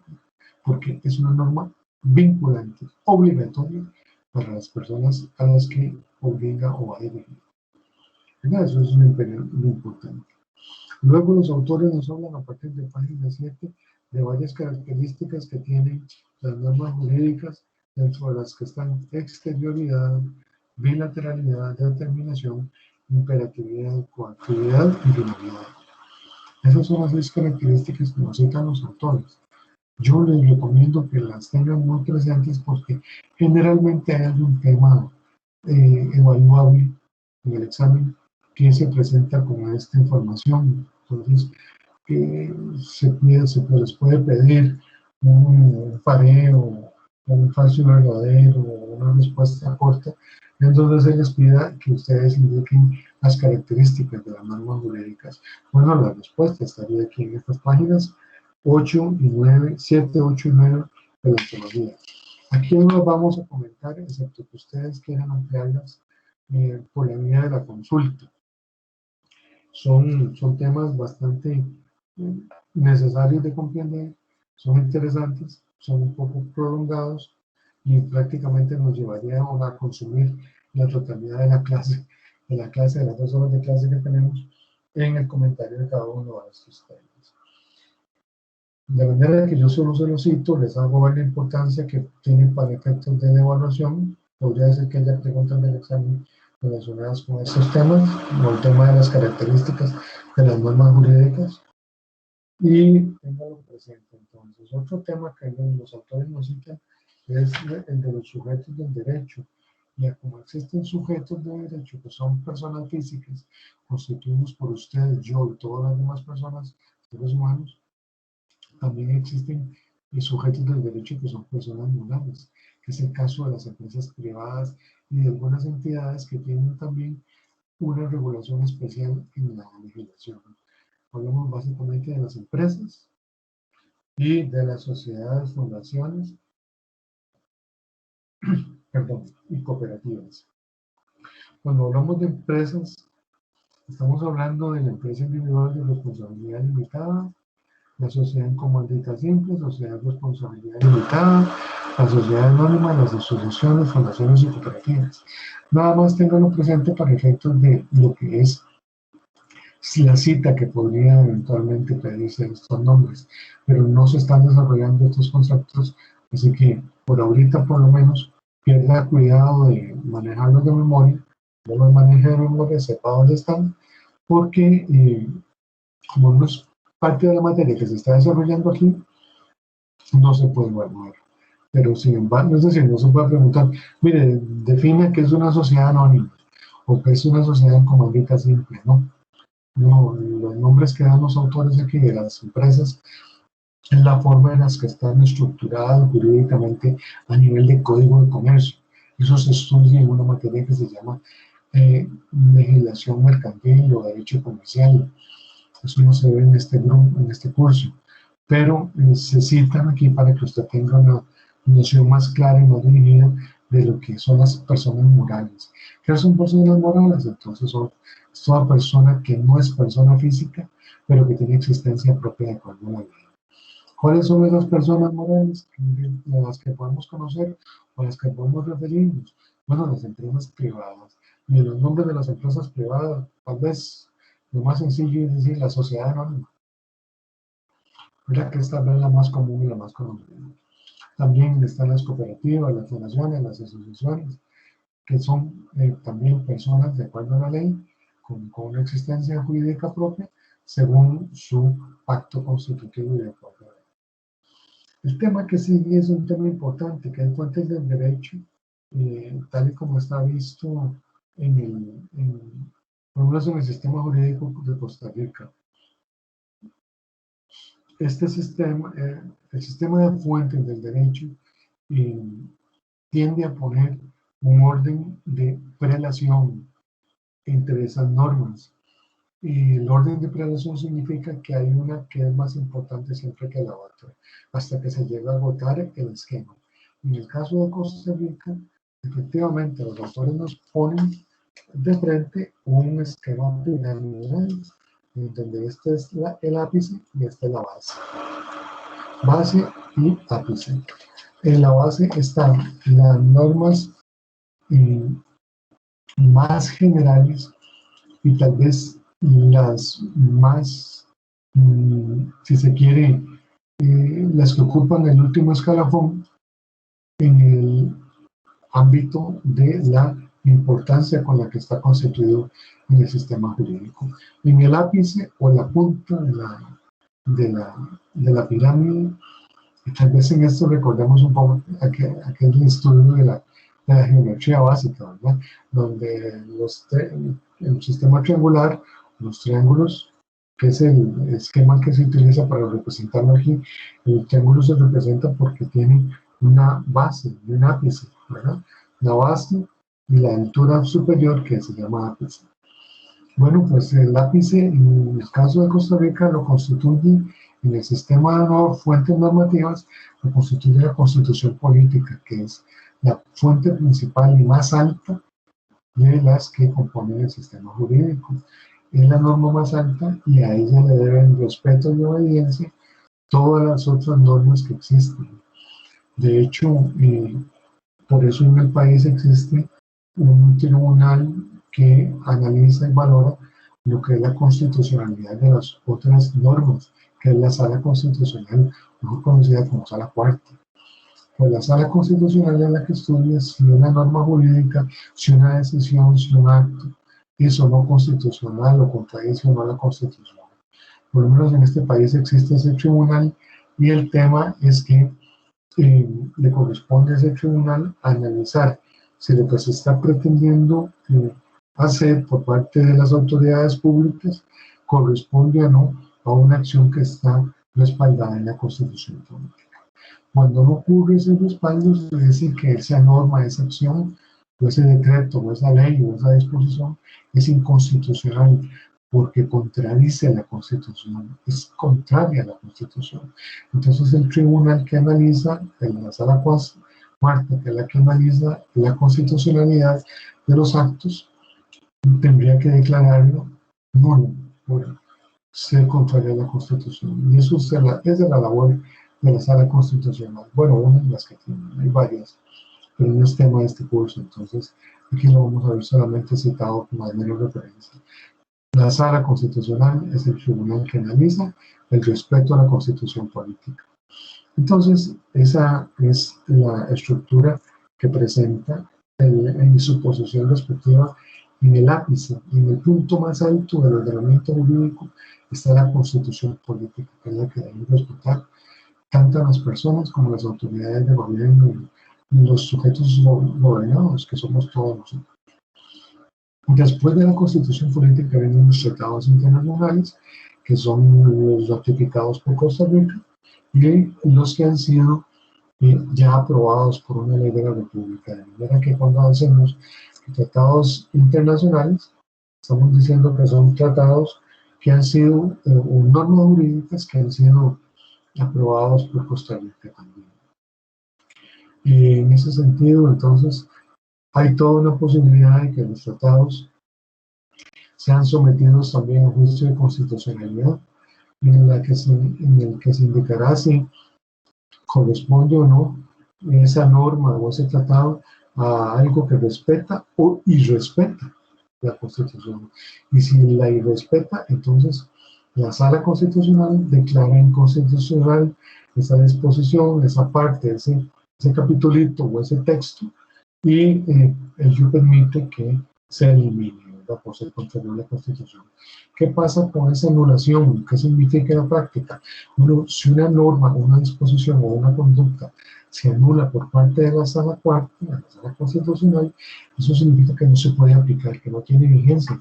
porque es una norma vinculante, obligatoria para las personas a las que obliga o va dirigida. Eso es un impedimento importante. Luego los autores nos hablan a partir de página 7 de varias características que tienen las normas jurídicas, dentro de las que están exterioridad, bilateralidad, determinación, imperatividad, coactividad y finalidad. Esas son las 6 características que nos citan los autores. Yo les recomiendo que las tengan muy presentes porque generalmente hay un tema evaluable en el examen que se presenta con esta información. Entonces, se les puede pedir un pareo, un falso y verdadero, una respuesta corta, entonces se les pida que ustedes indiquen las características de las normas jurídicas. Bueno, la respuesta estaría aquí en estas páginas 8 y 9, 7, 8 y 9 de la ontología. Aquí no las vamos a comentar, excepto que ustedes quieran ampliarlas por la vía de la consulta. Son temas bastante necesarios de comprender, son interesantes, son un poco prolongados y prácticamente nos llevaría a consumir la totalidad de la clase, de las 2 horas de clase que tenemos en el comentario de cada uno de estos temas. De manera que yo solo se lo cito, les hago ver la importancia que tienen para efectos de evaluación. Podría ser que haya preguntas del examen relacionadas con estos temas, o el tema de las características de las normas jurídicas. Y tenganlo presente. Entonces, otro tema que los autores nos citan es el de los sujetos del derecho. Ya como existen sujetos de derecho que son personas físicas constituidos por ustedes, yo y todas las demás personas, seres humanos, también existen sujetos del derecho que son personas morales, que es el caso de las empresas privadas y de algunas entidades que tienen también una regulación especial en la legislación. Hablamos básicamente de las empresas y de las sociedades, fundaciones, y cooperativas. Cuando hablamos de empresas, estamos hablando de la empresa individual de responsabilidad limitada, la sociedad en comandita simple, sociedad de responsabilidad limitada, la sociedad anónima, las asociaciones, fundaciones y cooperativas. Nada más ténganlo presente para efectos de lo que es la cita que podría eventualmente pedirse estos nombres, pero no se están desarrollando estos conceptos, así que por ahorita por lo menos pierda cuidado de manejarlos de memoria no los maneje de memoria, sepa dónde están, porque como no es parte de la materia que se está desarrollando aquí, no se puede evaluar. Pero sin embargo, es decir, no se puede preguntar, mire, define qué es una sociedad anónima o qué es una sociedad comandita simple, ¿no? No, los nombres que dan los autores aquí de las empresas es la forma en las que están estructuradas jurídicamente a nivel de código de comercio. Eso se estudia en una materia que se llama legislación mercantil o derecho comercial. Eso no se ve en este grupo, en este curso, pero se citan aquí para que usted tenga una noción más clara y más dirigida de lo que son las personas morales. ¿Qué son personas morales? Entonces son toda persona que no es persona física, pero que tiene existencia propia de acuerdo a la ley. ¿Cuáles son esas personas morales a las que podemos conocer o a las que podemos referirnos? Bueno, las empresas privadas. Y los nombres de las empresas privadas, tal vez lo más sencillo es decir la sociedad anónima. Mira que esta es la más común y la más conocida. También están las cooperativas, las fundaciones, las asociaciones, que son también personas de acuerdo a la ley, con una existencia jurídica propia, según su pacto constitutivo y de acuerdo a la ley. El tema que sigue es un tema importante, que es fuentes del derecho, tal y como está visto por lo menos en el sistema jurídico de Costa Rica. Este sistema, el sistema de fuentes del derecho, tiende a poner un orden de prelación entre esas normas. Y el orden de prelación significa que hay una que es más importante siempre que la otra, hasta que se llega a agotar el esquema. En el caso de Costa Rica, efectivamente, los autores nos ponen de frente un esquema piramidal, donde este es el ápice y esta es la base. Base y ápice. En la base están las normas más generales y tal vez las más, si se quiere, las que ocupan el último escalafón en el ámbito de la importancia con la que está constituido en el sistema jurídico. En el ápice o la punta de la pirámide, y tal vez en esto recordemos un poco aquel estudio de la geometría básica, ¿verdad? Donde el sistema triangular, los triángulos, que es el esquema que se utiliza para representarlo aquí, el triángulo se representa porque tiene una base y un ápice, ¿verdad? La base y la altura superior que se llama ápice. Bueno, pues el ápice, en el caso de Costa Rica, lo constituye en el sistema de fuentes normativas, lo constituye la Constitución Política, que es la fuente principal y más alta de las que componen el sistema jurídico. Es la norma más alta y a ella le deben respeto y obediencia todas las otras normas que existen. De hecho, por eso en el país existe un tribunal que analiza y valora lo que es la constitucionalidad de las otras normas, que es la Sala Constitucional, mejor conocida como Sala Cuarta. Pues la Sala Constitucional es la que estudia si una norma jurídica, si una decisión, si un acto es o no constitucional o contradice o no la Constitución. Por lo menos en este país existe ese tribunal y el tema es que le corresponde a ese tribunal analizar si lo que se está pretendiendo hacer por parte de las autoridades públicas corresponde o no a una acción que está respaldada en la Constitución política. Cuando no ocurre ese respaldo, es decir, que esa norma, esa acción, o ese decreto, o esa ley, o esa disposición es inconstitucional porque contradice la Constitución, es contraria a la Constitución. Entonces el tribunal que analiza, en la Sala Cuarta, que es la que analiza la constitucionalidad de los actos, tendría que declararlo nulo por ser contrario a la Constitución. Y eso es la labor de la Sala Constitucional. Bueno, una de las que tienen, hay varias, pero no es tema de este curso, entonces aquí lo vamos a ver solamente citado como de menor referencia. La Sala Constitucional es el tribunal que analiza el respeto a la Constitución política. Entonces, esa es la estructura que presenta en su posición respectiva en el ápice, en el punto más alto del ordenamiento jurídico, está la Constitución política, que es la que deben respetar tanto las personas como las autoridades de gobierno y los sujetos gobernados, que somos todos nosotros. Después de la Constitución política vienen los tratados internacionales, que son los ratificados por Costa Rica, y los que han sido ya aprobados por una ley de la República. De manera que cuando hacemos tratados internacionales, estamos diciendo que son tratados que han sido, o normas jurídicas que han sido aprobados por Costa Rica también. En ese sentido, entonces, hay toda una posibilidad de que los tratados sean sometidos también a juicio de constitucionalidad, en el que se indicará si corresponde o no esa norma o ese tratado a algo que respeta o irrespeta la Constitución. Y si la irrespeta, entonces la Sala Constitucional declara inconstitucional esa disposición, esa parte, ese capitulito o ese texto, y ello permite que se elimine, ¿verdad?, por ser contrario a la Constitución. ¿Qué pasa con esa anulación? ¿Qué significa en la práctica? Bueno, si una norma, una disposición o una conducta se anula por parte de la Sala Cuarta, la Sala Constitucional, eso significa que no se puede aplicar, que no tiene vigencia.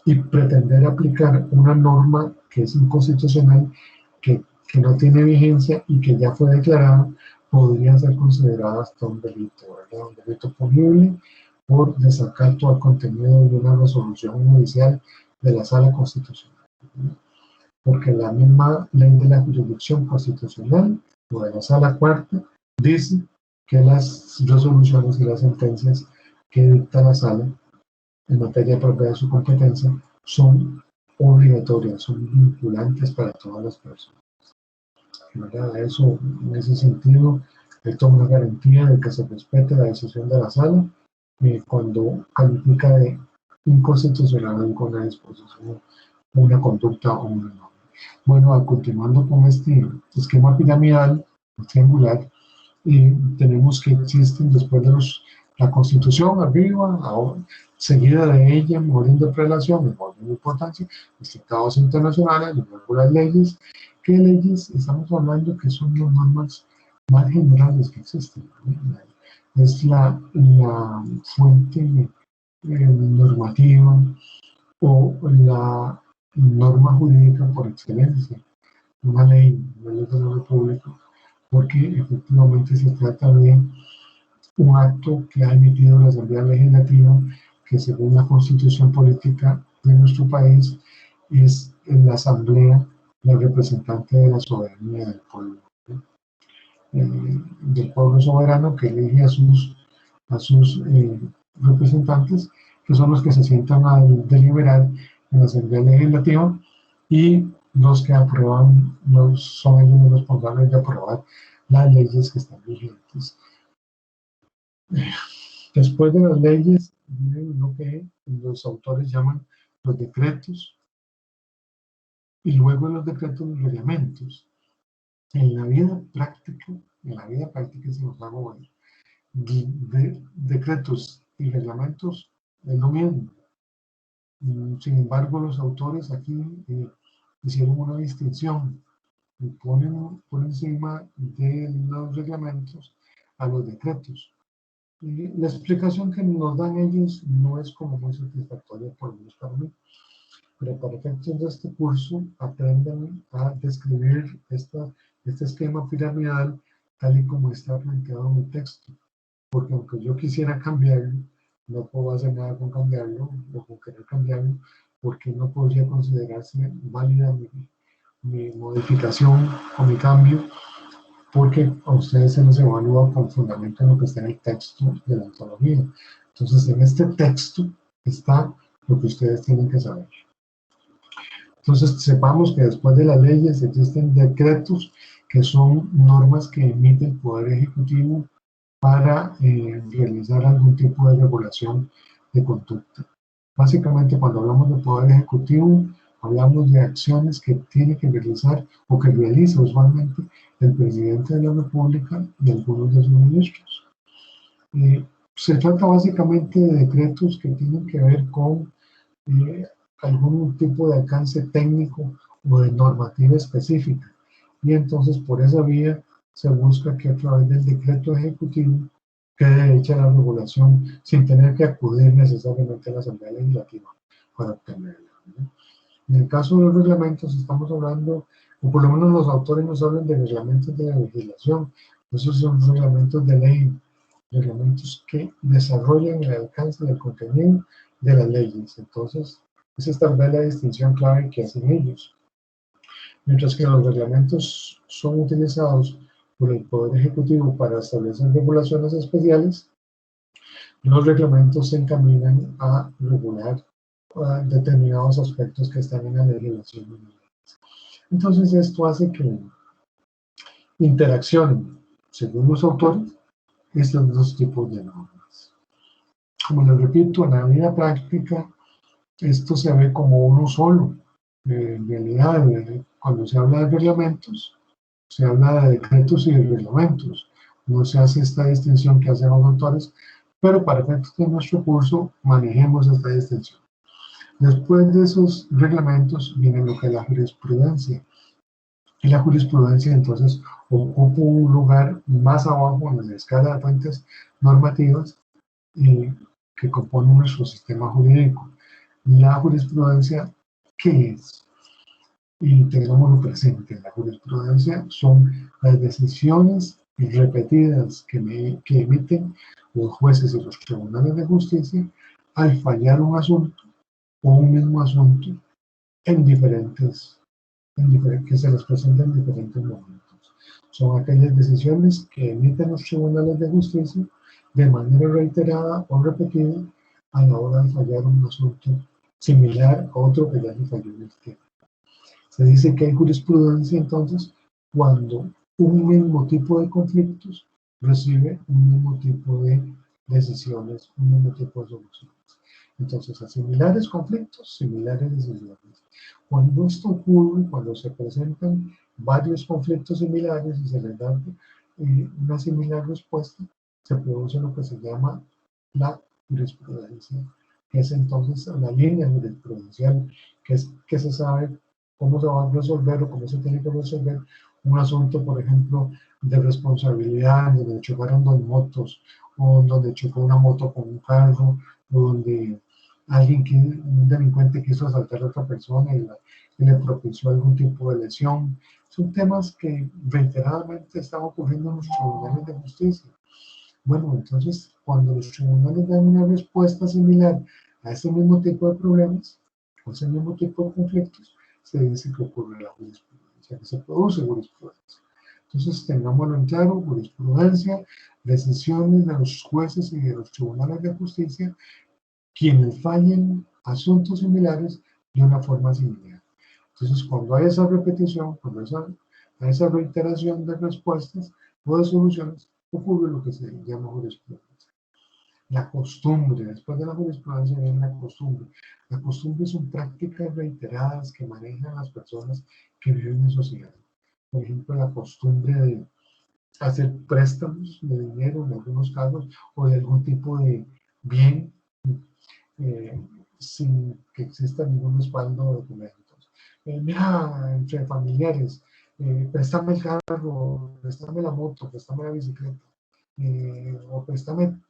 Y pretender aplicar una norma que es inconstitucional, que no tiene vigencia y que ya fue declarada, podría ser considerada hasta un delito, ¿verdad? Un delito punible por desacato al contenido de una resolución judicial de la Sala Constitucional. Porque la misma ley de la jurisdicción constitucional o de la Sala Cuarta dice que las resoluciones y las sentencias que dicta la Sala en materia propia de su competencia son obligatorias, son vinculantes para todas las personas. ¿Verdad? Eso, en ese sentido, hay toda una garantía de que se respete la decisión de la Sala cuando califica de inconstitucional alguna disposición, una conducta o una norma. Bueno, continuando con este esquema piramidal, triangular, tenemos que existen después de la Constitución arriba, ahora, seguida de ella, en orden de prelación, en orden de importancia, los tratados internacionales, luego las leyes. ¿Qué leyes? Estamos hablando que son las normas más generales que existen, ¿no? Es la fuente normativa o la norma jurídica por excelencia, una ley de la República, porque efectivamente se trata de un acto que ha emitido la Asamblea Legislativa, que según la Constitución Política de nuestro país es la Asamblea la representante de la soberanía del pueblo, ¿no? Del pueblo soberano que elige a sus representantes, que son los que se sientan a deliberar en la Asamblea Legislativa, y los que aprueban son ellos los responsables de aprobar las leyes que están vigentes. Después de las leyes vienen lo que los autores llaman los decretos, y luego los decretos, los reglamentos. En la vida práctica se nos hago decretos y reglamentos es lo mismo. Sin embargo, los autores aquí hicieron una distinción y ponen por encima de los reglamentos a los decretos. Y la explicación que nos dan ellos no es como muy satisfactoria, por lo menos para mí. Pero para efectos de este curso, aprendan a describir este esquema piramidal tal y como está planteado en el texto. Porque aunque yo quisiera cambiarlo, no puedo hacer nada con cambiarlo o con querer cambiarlo, porque no podría considerarse válida mi modificación o mi cambio, porque a ustedes se les evalúa con fundamento en lo que está en el texto de la ontología. Entonces, en este texto está lo que ustedes tienen que saber. Entonces, sepamos que después de las leyes existen decretos, que son normas que emite el Poder Ejecutivo para realizar algún tipo de regulación de conducta. Básicamente, cuando hablamos de Poder Ejecutivo, hablamos de acciones que tiene que realizar o que realiza usualmente el presidente de la República y algunos de sus ministros. Se trata básicamente de decretos que tienen que ver con eh, algún tipo de alcance técnico o de normativa específica. Y entonces por esa vía se busca que a través del decreto ejecutivo quede hecha la regulación sin tener que acudir necesariamente a la Asamblea Legislativa para obtenerla, ¿no? En el caso de los reglamentos estamos hablando, o por lo menos los autores nos hablan de reglamentos de la legislación. Esos son reglamentos de ley, reglamentos que desarrollan el alcance del contenido de las leyes. Entonces, esa es tal vez la distinción clave que hacen ellos. Mientras que los reglamentos son utilizados por el Poder Ejecutivo para establecer regulaciones especiales, los reglamentos se encaminan a regular determinados aspectos que están en la legislación. Entonces, esto hace que interaccionen, según los autores, estos dos tipos de normas. Como les repito, en la vida práctica, esto se ve como uno solo. En realidad, cuando se habla de reglamentos, se habla de decretos y de reglamentos. No se hace esta distinción que hacen los autores, pero para efectos de nuestro curso, manejemos esta distinción. Después de esos reglamentos viene lo que es la jurisprudencia. Y la jurisprudencia entonces ocupa un lugar más abajo en la escala de fuentes normativas que componen nuestro sistema jurídico. La jurisprudencia, ¿qué es? Y tengámoslo presente, la jurisprudencia son las decisiones repetidas que emiten los jueces y los tribunales de justicia al fallar un asunto o un mismo asunto en que se les presenta en diferentes momentos. Son aquellas decisiones que emiten los tribunales de justicia de manera reiterada o repetida a la hora de fallar un asunto similar a otro que ya se falló en el tiempo. Se dice que hay jurisprudencia entonces cuando un mismo tipo de conflictos recibe un mismo tipo de decisiones, un mismo tipo de soluciones. Entonces, a similares conflictos, similares decisiones. Cuando esto ocurre, cuando se presentan varios conflictos similares y se les da una similar respuesta, se produce lo que se llama la jurisprudencia, que es entonces la línea jurisprudencial, que es que se sabe cómo se va a resolver o cómo se tiene que resolver un asunto, por ejemplo, de responsabilidad, donde chocaron dos motos, o donde chocó una moto con un carro, o donde un delincuente quiso asaltar a otra persona y le propició algún tipo de lesión. Son temas que reiteradamente están ocurriendo en los tribunales de justicia. Bueno, entonces, cuando los tribunales dan una respuesta similar a ese mismo tipo de problemas, o ese mismo tipo de conflictos, se dice que ocurre la jurisprudencia, que se produce jurisprudencia. Entonces, tengámoslo en claro, jurisprudencia, decisiones de los jueces y de los tribunales de justicia, quienes fallen asuntos similares de una forma similar. Entonces, cuando hay esa repetición, cuando hay esa reiteración de respuestas o de soluciones, ocurre lo que se llama jurisprudencia. La costumbre, después de la jurisprudencia viene la costumbre. La costumbre son prácticas reiteradas que manejan las personas que viven en sociedad. Por ejemplo, la costumbre de hacer préstamos de dinero en algunos casos o de algún tipo de bien eh, sin que exista ningún respaldo de documentos. Mira, entre familiares, préstame el carro, préstame la moto, préstame la bicicleta, o préstame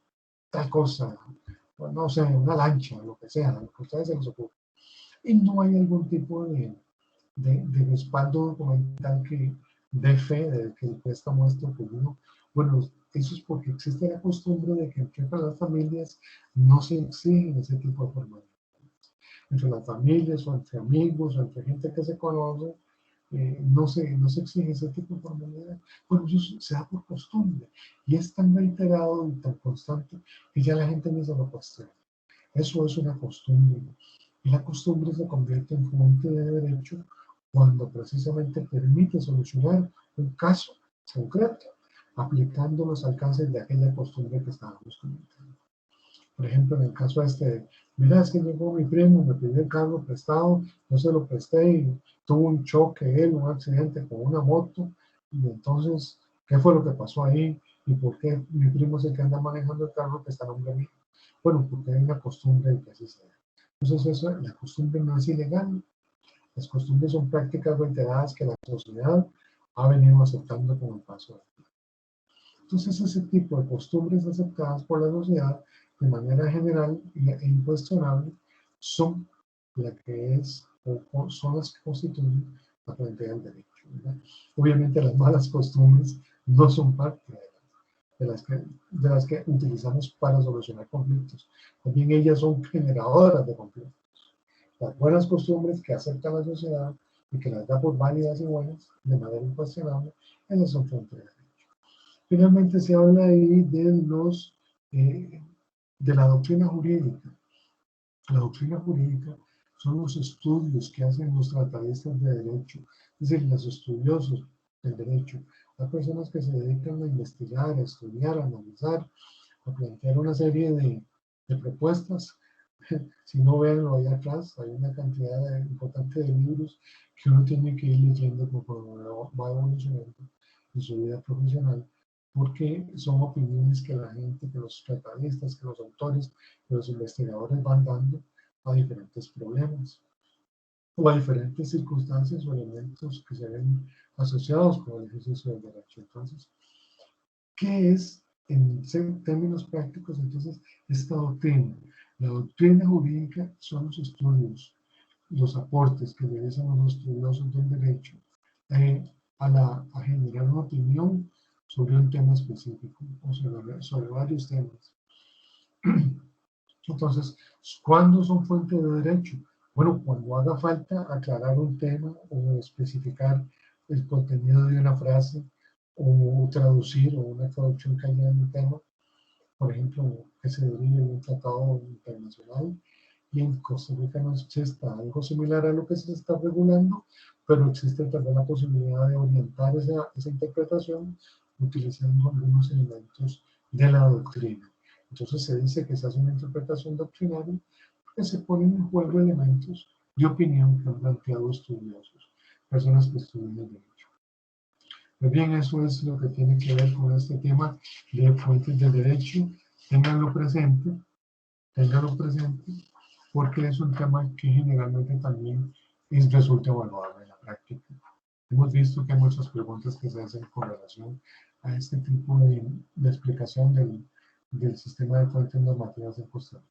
tal cosa, o no sé, una lancha, lo que sea, lo que a ustedes se les ocurra. Y no hay algún tipo de respaldo documental que dé fe de que el préstamo es oportuno. Bueno, eso es porque existe la costumbre de que entre las familias no se exigen ese tipo de formalidades. Entre las familias o entre amigos o entre gente que se conoce, no se exige ese tipo de formalidades. Bueno, eso se da por costumbre y es tan reiterado y tan constante que ya la gente ni se lo cuestiona. Eso es una costumbre. Y la costumbre se convierte en fuente de derecho cuando precisamente permite solucionar un caso concreto aplicando los alcances de aquella costumbre que estábamos comentando. Por ejemplo, en el caso este, mira, es que llegó mi primo, me pidió el carro prestado, yo se lo presté y tuvo un choque él, un accidente con una moto, y entonces, ¿qué fue lo que pasó ahí? ¿Y por qué mi primo es el que anda manejando el carro que está a nombre mío? Bueno, porque hay una costumbre de que así sea. Entonces, eso, la costumbre no es ilegal. Las costumbres son prácticas reiteradas que la sociedad ha venido aceptando con el paso del tiempo. Entonces, ese tipo de costumbres aceptadas por la sociedad de manera general e incuestionable son las que son las que constituyen la frontera del derecho, ¿verdad? Obviamente, las malas costumbres no son parte de las que utilizamos para solucionar conflictos. También ellas son generadoras de conflictos. Las buenas costumbres que acepta la sociedad y que las da por válidas y buenas, de manera incuestionable, esas son fuentes de derecho. Finalmente se habla ahí eh, de la doctrina jurídica. La doctrina jurídica son los estudios que hacen los tratadistas de derecho, es decir, los estudiosos del derecho. Hay personas que se dedican a investigar, a estudiar, a analizar, a plantear una serie de propuestas. Si no ven lo allá atrás, hay una cantidad importante de libros que uno tiene que ir leyendo conforme va evolucionando en su vida profesional, porque son opiniones que la gente, que los tratadistas, que los autores, que los investigadores van dando a diferentes problemas o a diferentes circunstancias o elementos que se ven asociados con el ejercicio del derecho. Entonces, ¿qué es, en términos prácticos, entonces, esta doctrina? La doctrina jurídica son los estudios, los aportes que realizan los estudiosos del derecho eh, a generar una opinión sobre un tema específico o sobre varios temas. Entonces, ¿cuándo son fuentes de derecho? Bueno, cuando haga falta aclarar un tema o especificar el contenido de una frase o traducir o una traducción que haya en un tema, por ejemplo, que se derive de un tratado internacional, y en Costa Rica no existe algo similar a lo que se está regulando, pero existe también la posibilidad de orientar esa interpretación utilizando algunos elementos de la doctrina. Entonces se dice que se hace una interpretación doctrinaria porque se ponen en juego elementos de opinión que han planteado estudiosos, personas que estudian el derecho. Pues bien, eso es lo que tiene que ver con este tema de fuentes de derecho. Ténganlo presente, ténganlo presente, porque es un tema que generalmente también resulta evaluable en la práctica. Hemos visto que hay muchas preguntas que se hacen con relación a este tipo de explicación del sistema de fuentes normativas en Costa Rica.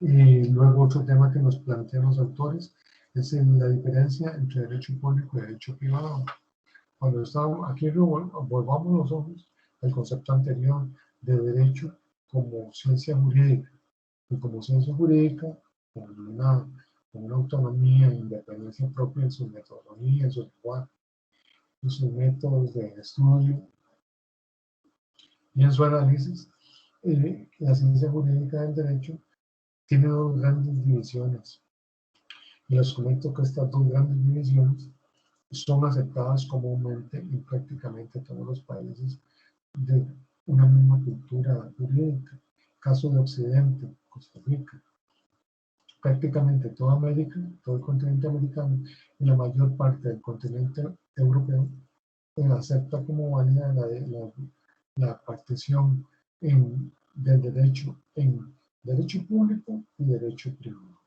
Y luego otro tema que nos plantean los autores es la diferencia entre derecho público y derecho privado. Cuando estamos aquí, volvamos los ojos al concepto anterior de derecho como ciencia jurídica. Y como ciencia jurídica, con una autonomía e independencia propia en su metodología, en su lenguaje, en sus métodos de estudio y en su análisis, la ciencia jurídica del derecho tiene dos grandes divisiones. Y les comento que estas dos grandes divisiones son aceptadas comúnmente en prácticamente todos los países de una misma cultura jurídica. Caso de Occidente, Costa Rica. Prácticamente toda América, todo el continente americano y la mayor parte del continente europeo acepta como válida la partición del derecho en derecho público y derecho privado.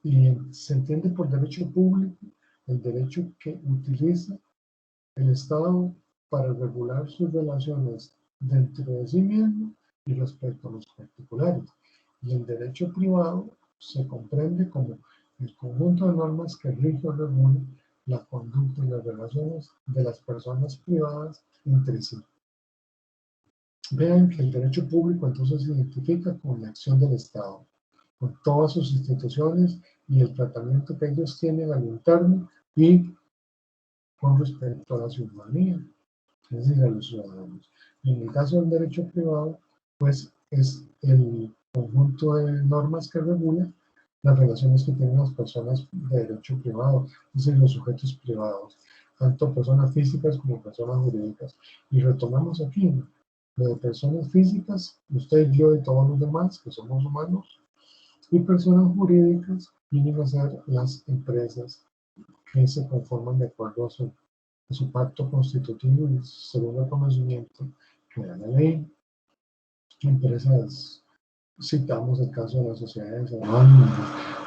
Y se entiende por derecho público el derecho que utiliza el Estado para regular sus relaciones dentro de sí mismo y respecto a los particulares. Y el derecho privado se comprende como el conjunto de normas que rige o regula la conducta y las relaciones de las personas privadas entre sí. Vean que el derecho público entonces se identifica con la acción del Estado, con todas sus instituciones y el tratamiento que ellos tienen al interno y con respecto a la ciudadanía, es decir, a los ciudadanos. Y en el caso del derecho privado, pues es el conjunto de normas que regula las relaciones que tienen las personas de derecho privado, es decir, los sujetos privados, tanto personas físicas como personas jurídicas. Y retomamos aquí, lo de personas físicas, usted, yo y todos los demás, que somos humanos, y personas jurídicas vienen a ser las empresas que se conforman de acuerdo de su pacto constitutivo y según el conocimiento que da la ley. Empresas, citamos el caso de las sociedades anónimas,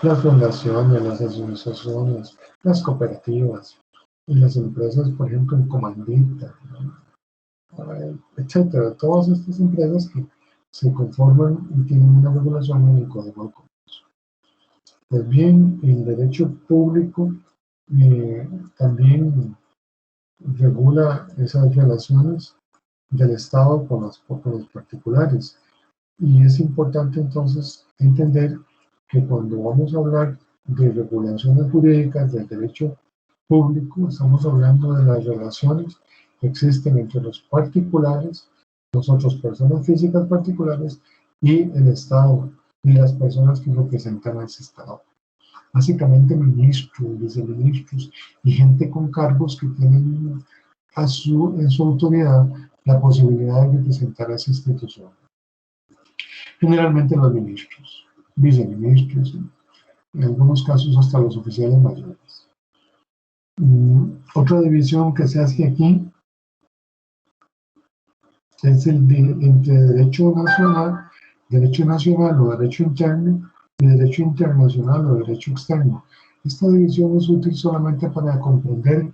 las fundaciones, las asociaciones, las cooperativas y las empresas, por ejemplo, en comandita, etcétera. Todas estas empresas que se conforman y tienen una regulación en el Código de Comercio. Pues bien, el derecho público también regula esas relaciones del Estado con los particulares. Y es importante entonces entender que cuando vamos a hablar de regulaciones jurídicas del derecho público, estamos hablando de las relaciones que existen entre los particulares, nosotros personas físicas particulares, y el Estado, y las personas que representan a ese Estado. Básicamente ministros, viceministros y gente con cargos que tienen en su autoridad la posibilidad de representar a esa institución. Generalmente los ministros, viceministros, en algunos casos hasta los oficiales mayores. Otra división que se hace aquí es entre derecho nacional o derecho interno y derecho internacional o derecho externo. Esta división es útil solamente para comprender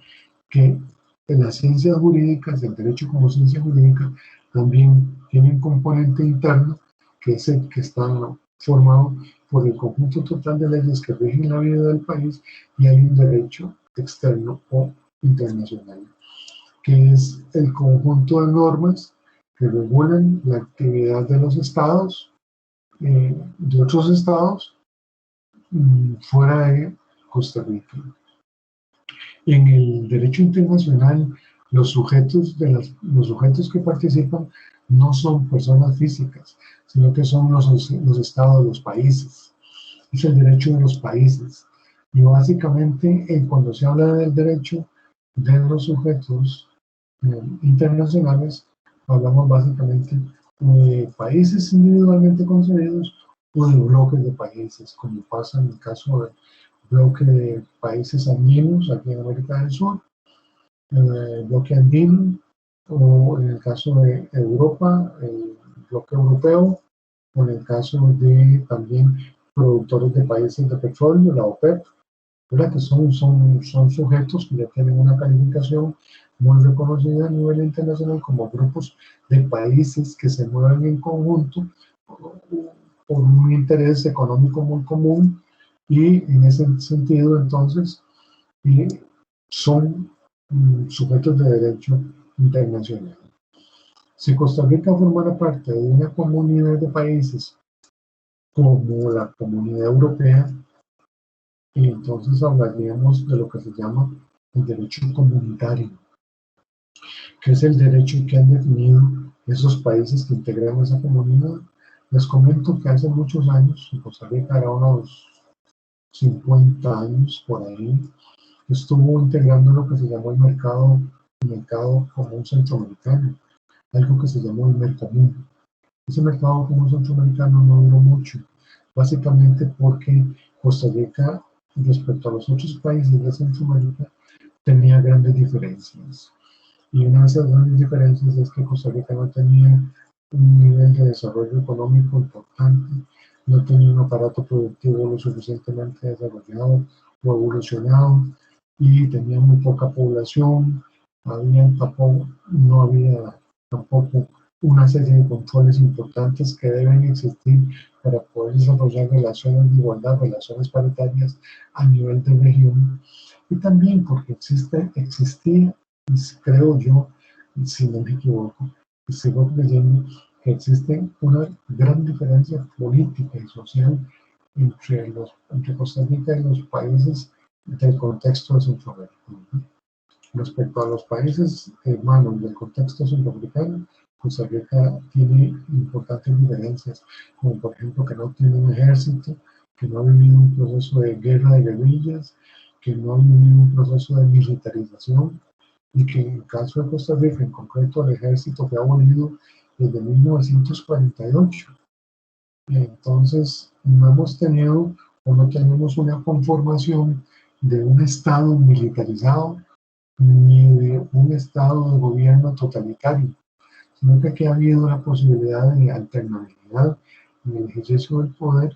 que en las ciencias jurídicas, el derecho como ciencia jurídica, también tiene un componente interno que es el que está formado por el conjunto total de leyes que rigen la vida del país, y hay un derecho externo o internacional, que es el conjunto de normas que regulan la actividad de los estados, de otros estados, fuera de Costa Rica. En el derecho internacional, los sujetos que participan no son personas físicas, sino que son los estados, los países. Es el derecho de los países. Y básicamente, cuando se habla del derecho de los sujetos internacionales, hablamos básicamente de países individualmente concebidos o de bloques de países, como pasa en el caso del bloque de países andinos aquí en América del Sur, el bloque andino, o en el caso de Europa, el bloque europeo, o en el caso de también productores de países de petróleo, la OPEP, ¿verdad? Que son sujetos que ya tienen una calificación muy reconocida a nivel internacional como grupos de países que se mueven en conjunto por un interés económico muy común, y en ese sentido entonces son sujetos de derecho internacional. Si Costa Rica formara parte de una comunidad de países como la Comunidad Europea, y entonces hablaríamos de lo que se llama el derecho comunitario, que es el derecho que han definido esos países que integran esa comunidad. Les comento que hace muchos años, en Costa Rica era unos 50 años por ahí, estuvo integrando lo que se llamó el mercado común centroamericano, algo que se llamó el Mercomún. Ese mercado común centroamericano no duró mucho, básicamente porque Costa Rica, respecto a los otros países de Centroamérica, tenía grandes diferencias. Y una de esas grandes diferencias es que Costa Rica no tenía un nivel de desarrollo económico importante, no tenía un aparato productivo lo suficientemente desarrollado o evolucionado, y tenía muy poca población, no había tampoco una serie de controles importantes que deben existir para poder desarrollar relaciones de igualdad, relaciones paritarias a nivel de región. Y también porque existía, creo yo, si no me equivoco, y sigo creyendo, que existe una gran diferencia política y social entre Costa Rica y los países del contexto de Centroamérica. Respecto a los países hermanos del contexto centroamericano, Costa Rica tiene importantes diferencias, como por ejemplo que no tiene un ejército, que no ha vivido un proceso de guerra de guerrillas, que no ha vivido un proceso de militarización, y que en el caso de Costa Rica, en concreto, el ejército fue abolido desde 1948. Entonces, no hemos tenido o no tenemos una conformación de un Estado militarizado ni de un estado de gobierno totalitario, sino que aquí ha habido la posibilidad de alternabilidad en el ejercicio del poder,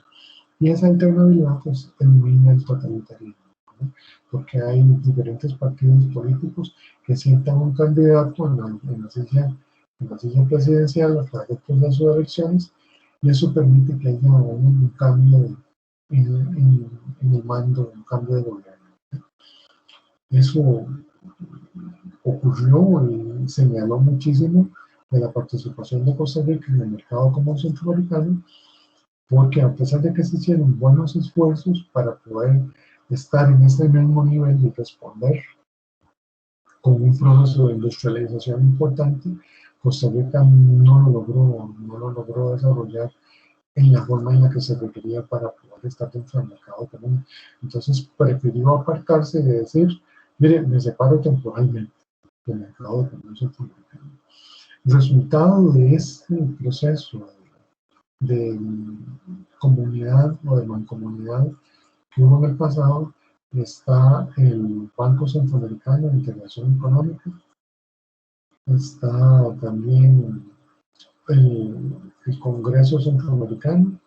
y esa alternabilidad pues elimina el totalitarismo, ¿no? Porque hay diferentes partidos políticos que sientan un candidato en la silla presidencial a través del proceso de elecciones, y eso permite que haya un cambio en el mando, un cambio de gobierno. Eso ocurrió y señaló muchísimo de la participación de Costa Rica en el mercado común centroamericano, porque a pesar de que se hicieron buenos esfuerzos para poder estar en este mismo nivel y responder con un proceso de industrialización importante, Costa Rica no lo logró desarrollar en la forma en la que se requería para poder estar dentro del mercado común. Entonces prefirió apartarse y decir, mire, me separo temporalmente del mercado común centroamericano. El resultado de este proceso de comunidad o de mancomunidad que hubo en el pasado está el Banco Centroamericano de Integración Económica, está también el Congreso Centroamericano,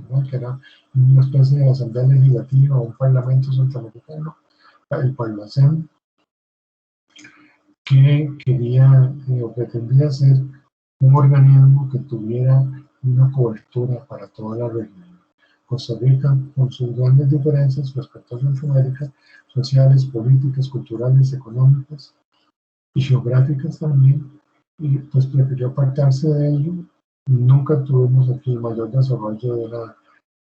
¿no?, que era una especie de asamblea legislativa o un parlamento centroamericano, el Parlacén, que quería o pretendía ser un organismo que tuviera una cobertura para toda la región. Costa Rica, con sus grandes diferencias respecto a Centroamérica, sociales, políticas, culturales, económicas y geográficas también, y pues prefirió apartarse de ello. Nunca tuvimos aquí el mayor desarrollo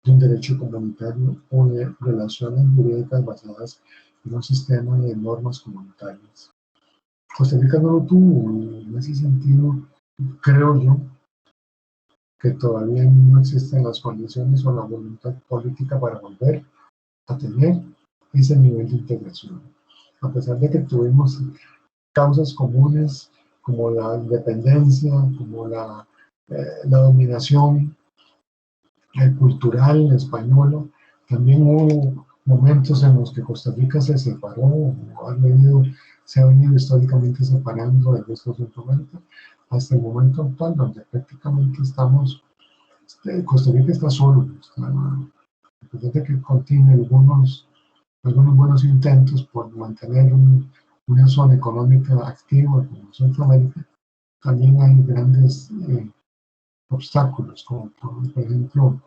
de un derecho comunitario o de relaciones jurídicas basadas en un sistema de normas comunitarias. Costa Rica no lo tuvo, y en ese sentido creo yo que todavía no existen las condiciones o la voluntad política para volver a tener ese nivel de integración. A pesar de que tuvimos causas comunes como la independencia, como la dominación cultural española, también hubo momentos en los que Costa Rica se separó, se ha venido históricamente separando del resto de Centroamérica, hasta el momento actual, donde prácticamente estamos, Costa Rica está solo, a pesar de que contiene algunos buenos intentos por mantener una zona económica activa como Centroamérica, también hay grandes obstáculos, como por ejemplo,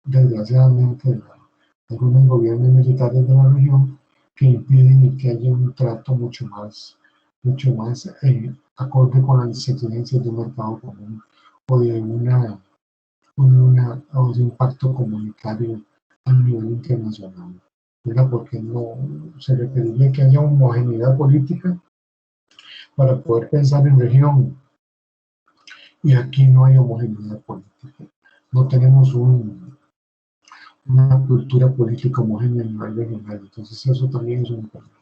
desgraciadamente, algunos gobiernos militares de la región que impiden que haya un trato mucho más acorde con las exigencias de un mercado común o o de un pacto comunitario a nivel internacional. ¿Verdad? Porque no se requeriría que haya homogeneidad política para poder pensar en región, y aquí no hay homogeneidad política. No tenemos una cultura política homogénea a nivel regional, entonces eso también es un problema.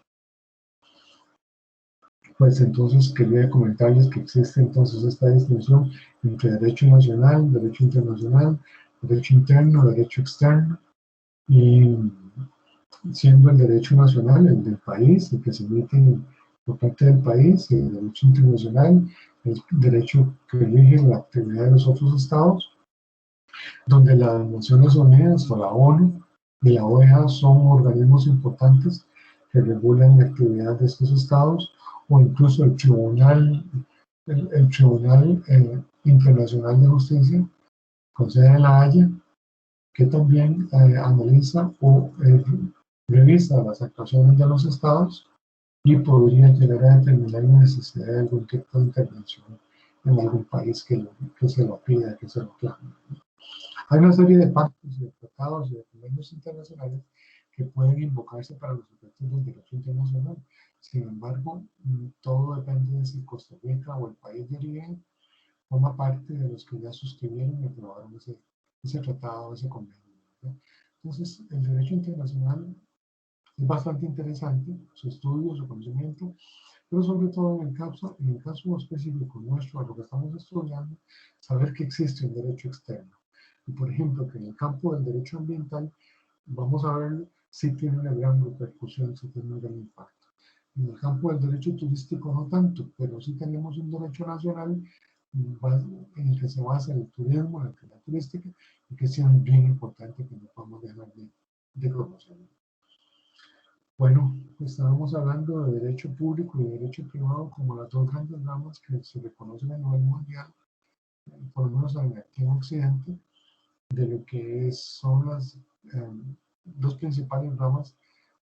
Pues entonces quería comentarles que existe entonces esta distinción entre derecho nacional, derecho internacional, derecho interno, derecho externo, y siendo el derecho nacional el del país, el que se emite por parte del país, y el derecho internacional, el derecho que rige la actividad de los otros estados, donde las Naciones Unidas o la ONU y la OEA son organismos importantes que regulan la actividad de estos estados, o incluso el Tribunal Internacional de Justicia, con sede en La Haya, que también analiza o revisa las actuaciones de los estados y podría llegar a determinar la necesidad de algún tipo de intervención en algún país que se lo pida, que se lo clame. Hay una serie de pactos, de tratados y de convenios internacionales que pueden invocarse para los efectos del derecho internacional. Sin embargo, todo depende de si Costa Rica o el país de origen forma parte de los que ya suscribieron y aprobaron ese tratado, ese convenio, ¿verdad? Entonces, el derecho internacional es bastante interesante, su estudio, su conocimiento, pero sobre todo en el caso específico nuestro, a lo que estamos estudiando, saber que existe un derecho externo. Y por ejemplo, que en el campo del derecho ambiental, vamos a ver si tiene una gran repercusión, si tiene un gran impacto. En el campo del derecho turístico no tanto, pero sí tenemos un derecho nacional en el que se basa el turismo, la actividad turística, y que es bien importante que no podemos dejar de conocer. Bueno, estábamos hablando de derecho público y derecho privado como las dos grandes ramas que se reconocen a nivel mundial, por lo menos aquí en Occidente, de lo que son las dos principales ramas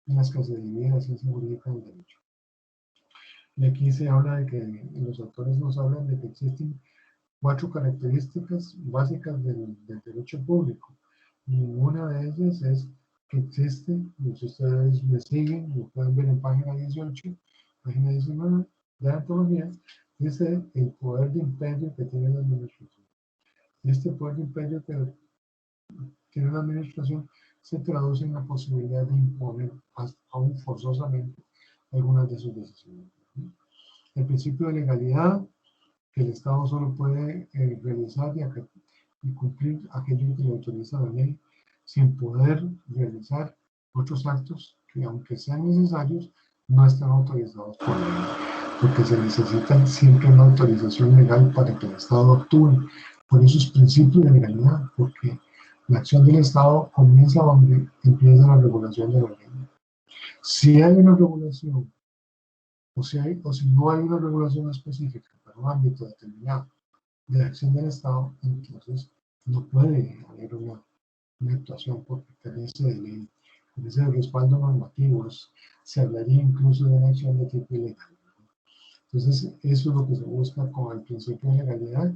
en las que se divide la ciencia jurídica del derecho. Y aquí se habla de que los autores nos hablan de que existen 4 características básicas del derecho público. Y una de ellas es que existe, y si ustedes me siguen, lo pueden ver en página 18, página 19 de antología, dice el poder de imperio que tiene la administración. Este poder de imperio que tiene la administración se traduce en la posibilidad de imponer aún forzosamente algunas de sus decisiones. El principio de legalidad, que el Estado solo puede realizar y cumplir aquello que le autoriza la ley, sin poder realizar otros actos que, aunque sean necesarios, no están autorizados por ley, porque se necesita siempre una autorización legal para que el Estado actúe. Por eso es principio de legalidad, porque la acción del Estado comienza donde empieza la regulación de la ley. Si hay una regulación, o si no hay una regulación específica para un ámbito determinado de la acción del Estado, entonces no puede haber una actuación porque carece de ley, carece de respaldo normativo, se hablaría incluso de una acción de tipo ilegal. Entonces, eso es lo que se busca con el principio de legalidad,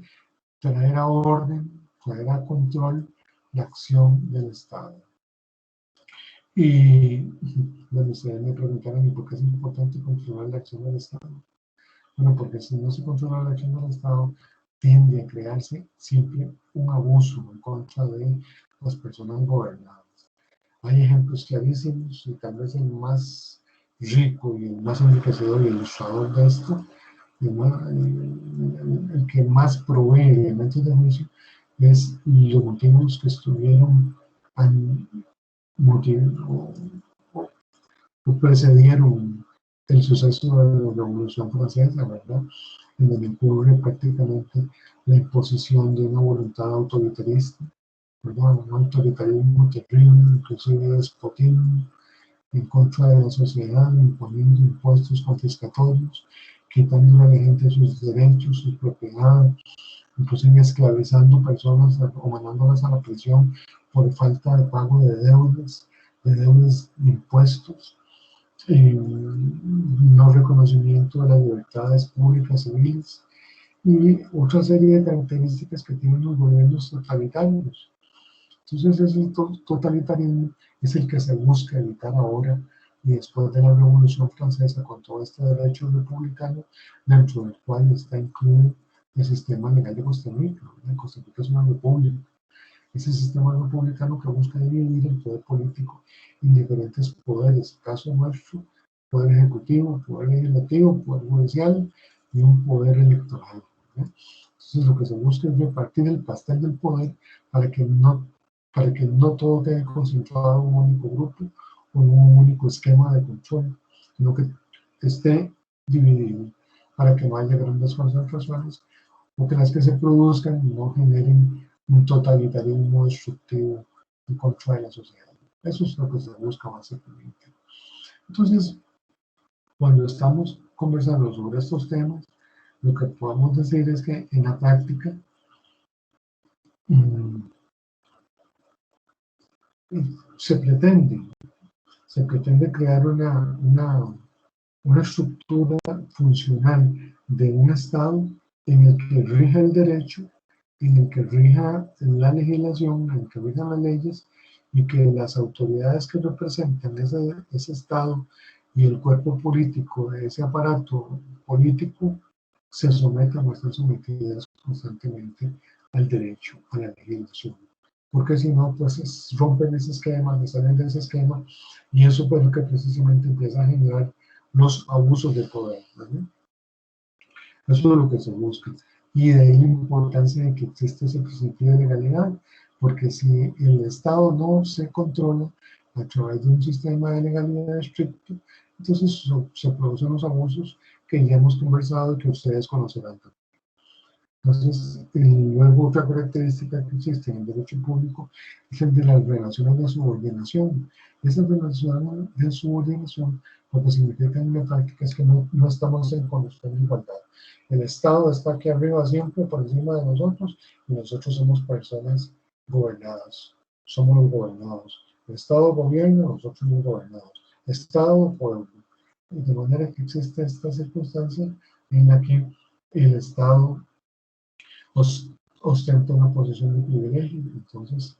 traer a orden, traer a control la acción del Estado. Y, bueno, ustedes me preguntaron, ¿y por qué es importante controlar la acción del Estado? Bueno, porque si no se controla la acción del Estado, tiende a crearse siempre un abuso en contra de las personas gobernadas. Hay ejemplos clarísimos y tal vez el más rico y el más enriquecedor y ilustrador de esto, el que más provee elementos de juicio, es los motivos que estuvieron o precedieron el suceso de la Revolución Francesa, ¿verdad? En donde ocurre prácticamente la imposición de una voluntad autoritarista, ¿verdad? Un autoritarismo terrible, inclusive despotismo, en contra de la sociedad, imponiendo impuestos confiscatorios, quitando a la gente sus derechos, sus propiedades, inclusive esclavizando personas o mandándolas a la prisión por falta de pago de deudas de impuestos, no reconocimiento de las libertades públicas civiles y otra serie de características que tienen los gobiernos totalitarios. Entonces ese totalitarismo es el que se busca evitar ahora y después de la Revolución Francesa con todo este derecho republicano dentro del cual está incluido el sistema legal de Costa Rica. Costa Rica es una república. Ese sistema republicano que busca dividir el poder político en diferentes poderes, caso nuestro, poder ejecutivo, poder legislativo, poder judicial y un poder electoral. Entonces lo que se busca es repartir el pastel del poder para que no todo quede concentrado en un único grupo o en un único esquema de control, sino que esté dividido para que no haya grandes concentraciones o que las que se produzcan no generen un totalitarismo destructivo en contra de la sociedad. Eso es lo que se busca básicamente. Entonces, cuando estamos conversando sobre estos temas, lo que podemos decir es que en la práctica se pretende crear una estructura funcional de un Estado en el que rija el derecho, en el que rija la legislación, en el que rijan las leyes y que las autoridades que representan ese Estado y el cuerpo político de ese aparato político se sometan o están sometidas constantemente al derecho, a la legislación. Porque si no, pues rompen ese esquema, se salen de ese esquema y eso pues lo que precisamente empieza a generar los abusos de poder, ¿verdad? Eso es lo que se busca. Y de ahí la importancia de que existe ese principio de legalidad, porque si el Estado no se controla a través de un sistema de legalidad estricto, entonces se producen los abusos que ya hemos conversado y que ustedes conocerán también. Entonces, luego otra característica que existe en el derecho público es el de las relaciones de subordinación. Esas relaciones de subordinación lo que significa en la práctica es que no estamos en condición de igualdad. El Estado está aquí arriba siempre por encima de nosotros y nosotros somos personas gobernadas. Somos los gobernados. El Estado gobierna, nosotros los gobernados. Estado, pueblo. Y de manera que existe esta circunstancia en la que el Estado ostenta una posición de privilegio. Entonces,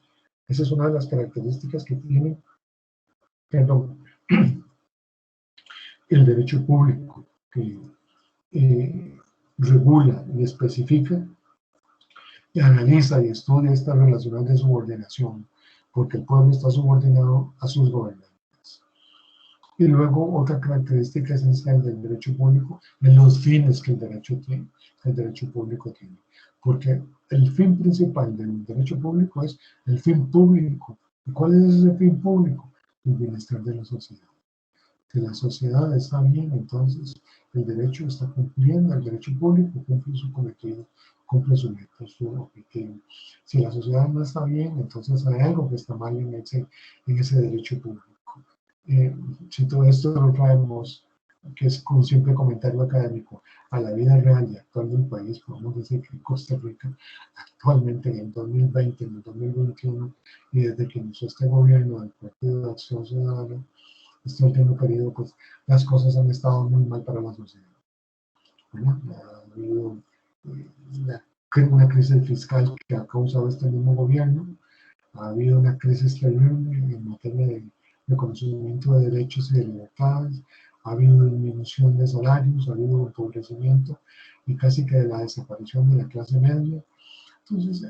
esa es una de las características que tiene, perdón, el derecho público, que regula y especifica y analiza y estudia estas relaciones de subordinación, porque el pueblo está subordinado a sus gobernantes. Y luego otra característica esencial del derecho público es los fines que el derecho público tiene. Porque el fin principal del derecho público es el fin público. ¿Y cuál es ese fin público? El bienestar de la sociedad. Si la sociedad está bien, entonces el derecho está cumpliendo, el derecho público cumple su cometido, cumple su meta, su objetivo. Si la sociedad no está bien, entonces hay algo que está mal en ese derecho público. Si todo esto lo traemos, que es un simple comentario académico, a la vida real y actual del país, podemos decir que Costa Rica actualmente en el 2020, en el 2021, y desde que inició este gobierno del Partido de Acción Ciudadana, este último periodo, pues las cosas han estado muy mal para la sociedad. ¿Verdad? Ha habido una crisis fiscal que ha causado este mismo gobierno, ha habido una crisis terrible en materia de reconocimiento de derechos y de libertades, ha habido disminución de salarios, ha habido empobrecimiento y casi que la desaparición de la clase media. Entonces,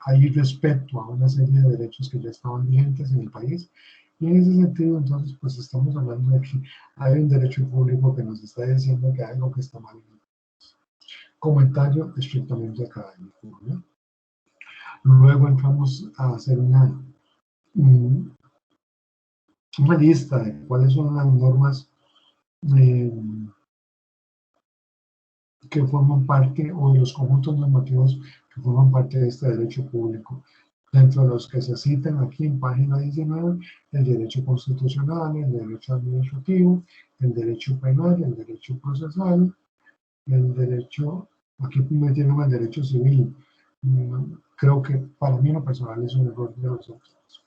hay respeto a una serie de derechos que ya estaban vigentes en el país. Y en ese sentido, entonces, pues estamos hablando de que hay un derecho público que nos está diciendo que hay algo que está mal en el país. Comentario estrictamente académico, ¿no? Luego entramos a hacer una lista de cuáles son las normas que forman parte o de los conjuntos normativos que forman parte de este derecho público. Dentro de los que se citan aquí en página 19, el derecho constitucional, el derecho administrativo, el derecho penal, el derecho procesal, el derecho, aquí me tienen el derecho civil. Creo que para mí en lo personal es un error de los autores.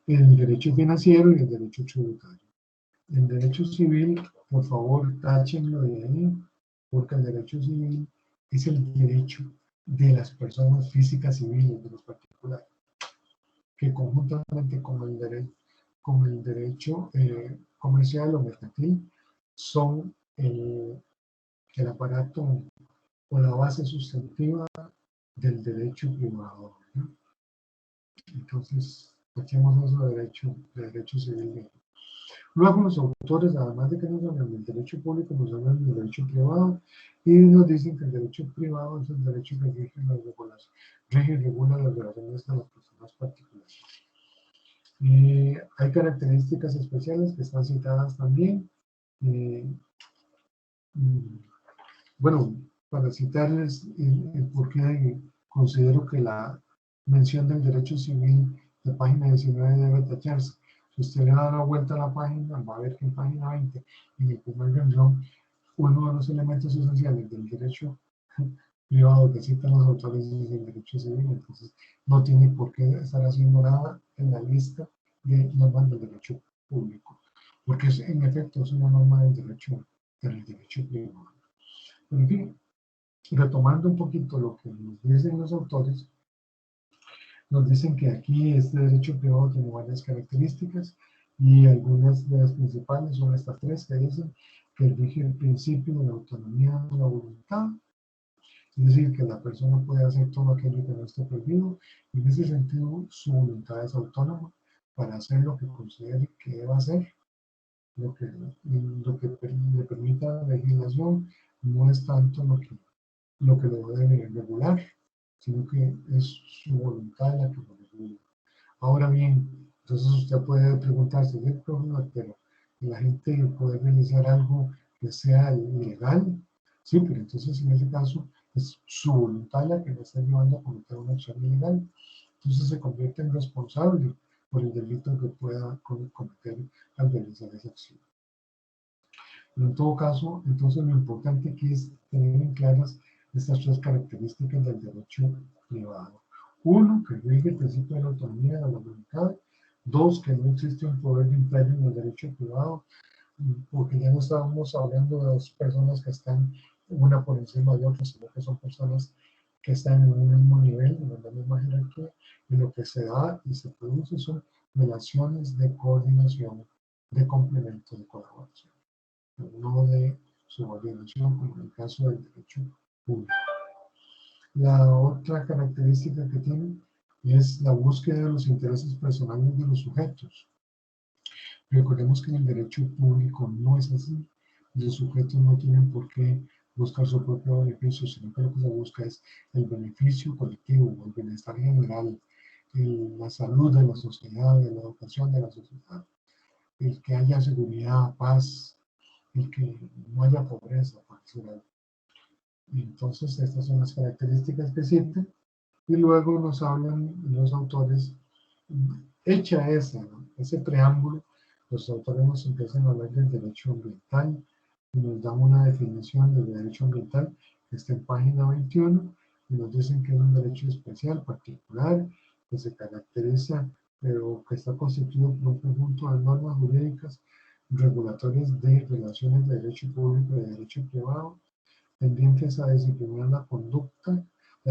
El derecho financiero y el derecho tributario. El derecho civil, por favor, táchenlo de ahí, porque el derecho civil es el derecho de las personas físicas civiles, de los particulares, que conjuntamente con el derecho comercial o mercantil son el aparato o la base sustantiva del derecho privado, ¿no? Entonces, hacemos eso de derecho civil. Luego los autores, además de que nos hablan del derecho público, nos hablan del derecho privado y nos dicen que el derecho privado es el derecho que rige y regula las relaciones de las personas particulares. Hay características especiales que están citadas también. Bueno, para citarles el por qué considero que la mención del derecho civil de página 19 debe tacharse. Si usted le da la vuelta a la página, va a ver que en página 20, en el primer renglón, uno de los elementos esenciales del derecho privado que citan los autores es el derecho civil, entonces no tiene por qué estar haciendo nada en la lista de normas del derecho público, porque en efecto es una norma del derecho privado. En fin, retomando un poquito lo que nos dicen los autores, nos dicen que aquí este derecho privado tiene varias características y algunas de las principales son estas tres que dicen que rige el principio de la autonomía de la voluntad, es decir, que la persona puede hacer todo aquello que no esté prohibido y en ese sentido su voluntad es autónoma para hacer lo que considere que deba hacer, lo que le permita la legislación no es tanto lo que lo debe regular, sino que es su voluntad la que lo regula. Ahora bien, entonces usted puede preguntarse, pero la gente puede realizar algo que sea ilegal, sí, pero entonces en ese caso es su voluntad la que le está llevando a cometer una acción ilegal. Entonces se convierte en responsable por el delito que pueda cometer al realizar esa acción. Pero en todo caso, entonces lo importante aquí es tener en claras estas tres características del derecho privado. Uno, que rige el principio de la autonomía de la voluntad. Dos, que no existe un poder imperio en el derecho privado, porque ya no estábamos hablando de dos personas que están una por encima de otra, sino que son personas que están en un mismo nivel, en la misma jerarquía, y lo que se da y se produce son relaciones de coordinación, de complemento, de colaboración, no de subordinación, como en el caso del derecho público. La otra característica que tiene es la búsqueda de los intereses personales de los sujetos. Recordemos que en el derecho público no es así. Los sujetos no tienen por qué buscar su propio beneficio, sino que lo que se busca es el beneficio colectivo, el bienestar general, la salud de la sociedad, de la educación de la sociedad, el que haya seguridad, paz, el que no haya pobreza, por decir algo. Entonces, estas son las características que existen. Y luego nos hablan los autores, hecha ese preámbulo, los autores nos empiezan a hablar del derecho ambiental y nos dan una definición del derecho ambiental que está en página 21 y nos dicen que es un derecho especial, particular, que se caracteriza, pero que está constituido por un conjunto de normas jurídicas regulatorias de relaciones de derecho público y de derecho privado, tendientes a disciplinar las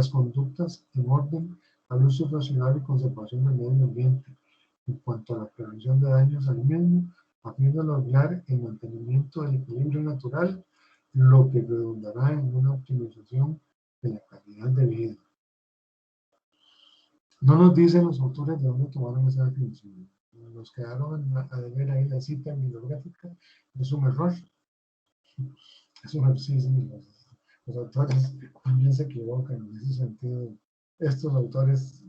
conductas en orden al uso racional y conservación del medio ambiente, en cuanto a la prevención de daños al mismo, a fin de lograr el mantenimiento del equilibrio natural, lo que redundará en una optimización de la calidad de vida. No nos dicen los autores de dónde tomaron esa definición. Nos quedaron a ver ahí la cita bibliográfica. Es un error. Es un error, sí, los autores también se equivocan en ese sentido. Estos autores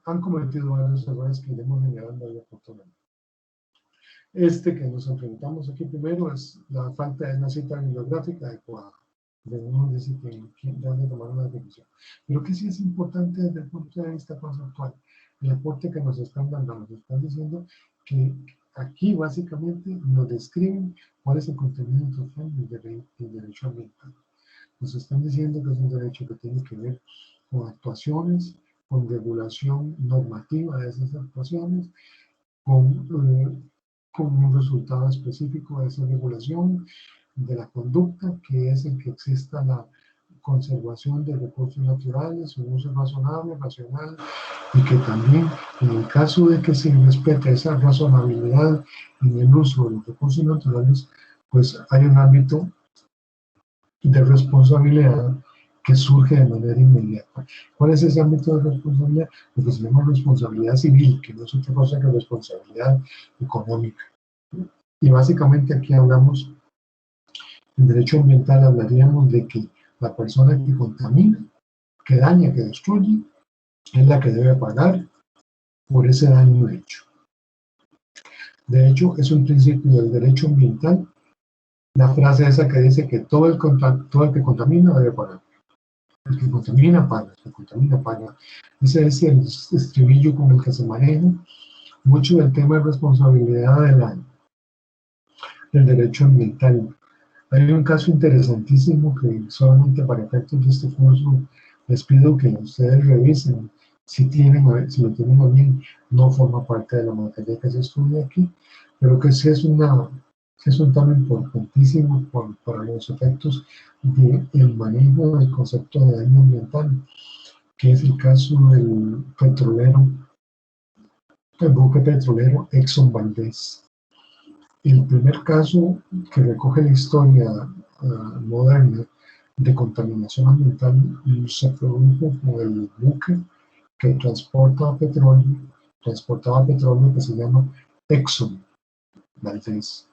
han cometido varios errores que iremos generando ahí oportunamente. Este que nos enfrentamos aquí primero es la falta de una cita bibliográfica adecuada. De uno dice que debe tomar una definición. Pero que sí es importante desde el punto de vista conceptual, el aporte que nos están dando, nos están diciendo que aquí básicamente nos describen cuál es el contenido total del derecho ambiental. Nos están diciendo que es un derecho que tiene que ver con actuaciones, con regulación normativa de esas actuaciones, con un resultado específico de esa regulación, de la conducta, que es el que exista la conservación de recursos naturales, un uso razonable, racional, y que también en el caso de que se respete esa razonabilidad en el uso de los recursos naturales, pues hay un ámbito de responsabilidad que surge de manera inmediata. ¿Cuál es ese ámbito de responsabilidad? Lo que se llama responsabilidad civil, que no es otra cosa que responsabilidad económica. Y básicamente aquí hablamos, en derecho ambiental hablaríamos de que la persona que contamina, que daña, que destruye, es la que debe pagar por ese daño hecho. De hecho, es un principio del derecho ambiental, la frase esa que dice que todo el que contamina debe pagar. El que contamina paga, el que contamina paga. Ese es el estribillo con el que se maneja mucho del tema de responsabilidad del derecho ambiental. Hay un caso interesantísimo que solamente para efectos de este curso les pido que ustedes revisen si lo tienen a bien. No forma parte de la materia que se estudia aquí, pero que sí es un tema importantísimo para los efectos del manejo del concepto de daño ambiental, que es el caso del buque petrolero Exxon Valdez. El primer caso que recoge la historia moderna de contaminación ambiental se produjo con el buque que transportaba petróleo que se llama Exxon Valdez.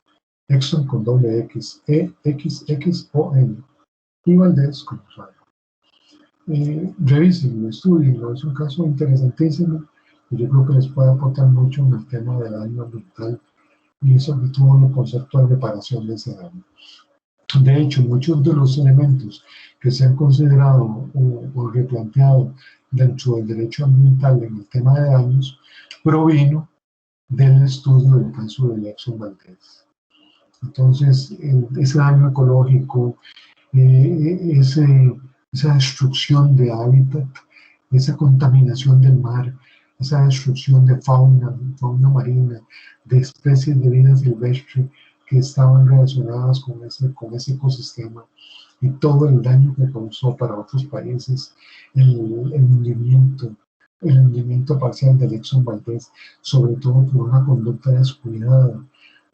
Exxon con doble X, EXXON, y Valdez con usuario. Revísenlo, estudienlo, es un caso interesantísimo y yo creo que les puede aportar mucho en el tema del daño ambiental y sobre todo el concepto de reparación de ese daño. De hecho, muchos de los elementos que se han considerado o replanteado dentro del derecho ambiental en el tema de daños provino del estudio del caso del Exxon Valdez. Entonces, ese daño ecológico, esa destrucción de hábitat, esa contaminación del mar, esa destrucción de fauna marina, de especies de vida silvestre que estaban relacionadas con ese ecosistema, y todo el daño que causó para otros países, el hundimiento parcial del Exxon Valdez, sobre todo por una conducta descuidada,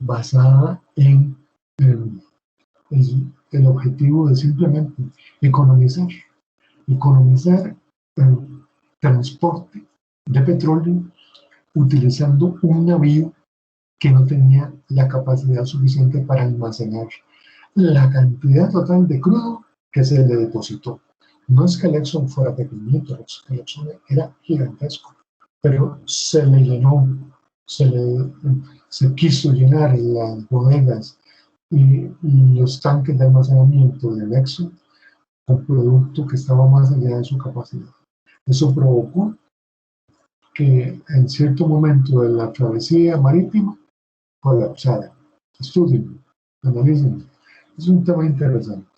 basada en el objetivo de simplemente economizar transporte de petróleo utilizando un navío que no tenía la capacidad suficiente para almacenar la cantidad total de crudo que se le depositó. No es que el Exxon fuera pequeñito, el Exxon era gigantesco, pero se le llenó, se quiso llenar las bodegas y los tanques de almacenamiento del Exxon con producto que estaba más allá de su capacidad. Eso provocó que en cierto momento de la travesía marítima colapsara. Estudien, analicen. Es un tema interesante.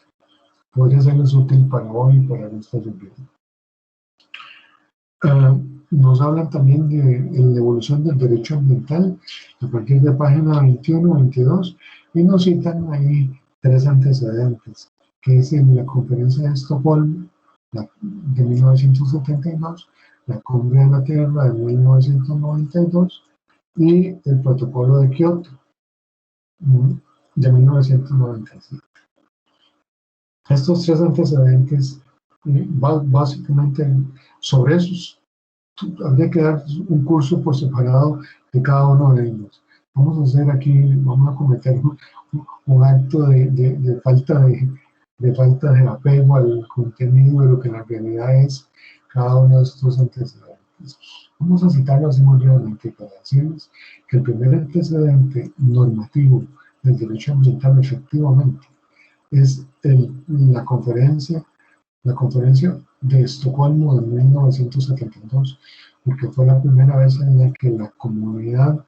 Podría serles útil para hoy y para nuestra sociedad. Nos hablan también de la evolución del derecho ambiental a partir de página 21, 22, y nos citan ahí 3 antecedentes, que es en la Conferencia de Estocolmo de 1972, la Cumbre de la Tierra de 1992 y el Protocolo de Kioto de 1997. Estos 3 antecedentes, básicamente sobre esos, habría que dar un curso por separado de cada uno de ellos. Vamos a hacer aquí, vamos a cometer un acto de falta de apego al contenido de lo que en la realidad es cada uno de estos antecedentes. Vamos a citarlo así muy brevemente para decirles que el primer antecedente normativo del derecho ambiental efectivamente es la conferencia de Estocolmo de 1972, porque fue la primera vez en la que la comunidad,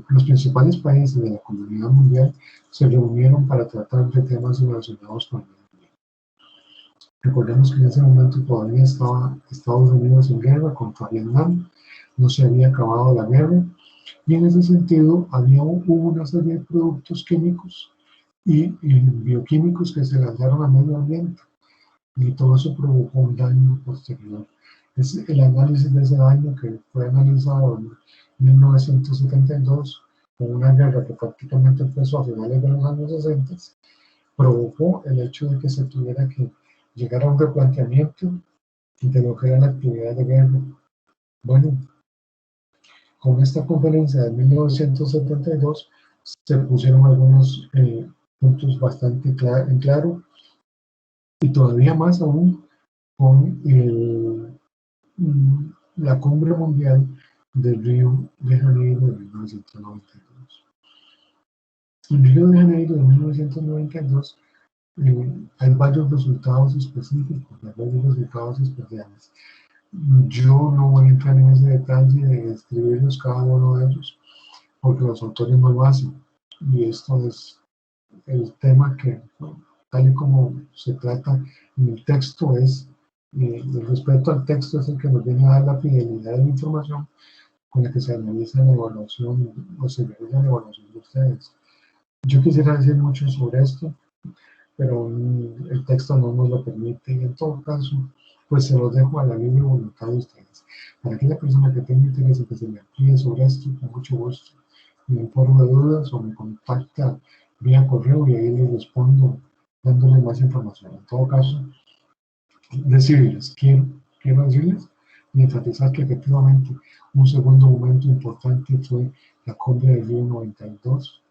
los principales países de la comunidad mundial se reunieron para tratar de temas relacionados con el medio ambiente. Recordemos que en ese momento todavía estaba Estados Unidos en guerra contra Vietnam, no se había acabado la guerra, y en ese sentido hubo una serie de productos químicos y bioquímicos que se lanzaron al medio ambiente, y todo eso provocó un daño posterior. Es el análisis de ese daño que fue analizado en 1972, con una guerra que prácticamente empezó a finales de los años 60, provocó el hecho de que se tuviera que llegar a un replanteamiento de lo que era la actividad de guerra. Bueno, con esta conferencia de 1972 se pusieron algunos puntos bastante en claro, y todavía más aún con la Cumbre Mundial de Río de Janeiro de 1992. En Río de Janeiro de 1992 hay varios resultados específicos, hay varios resultados especiales. Yo no voy a entrar en ese detalle de describirlos cada uno de ellos, porque los autores no lo hacen, y esto es el tema que, tal y como se trata en el texto, es el respeto al texto es el que nos viene a dar la fidelidad de la información con la que se analiza la evaluación o se realiza la evaluación de ustedes. Yo quisiera decir mucho sobre esto, pero el texto no nos lo permite, y en todo caso, pues se los dejo a la libre voluntad de ustedes. Para aquella persona que tenga interés en que se me amplíe sobre esto, con mucho gusto, me informo de dudas o me contacta vía correo y ahí les respondo dándole más información. En todo caso, decirles, quiero decirles y enfatizar que efectivamente un segundo momento importante fue la cumbre del Río 92,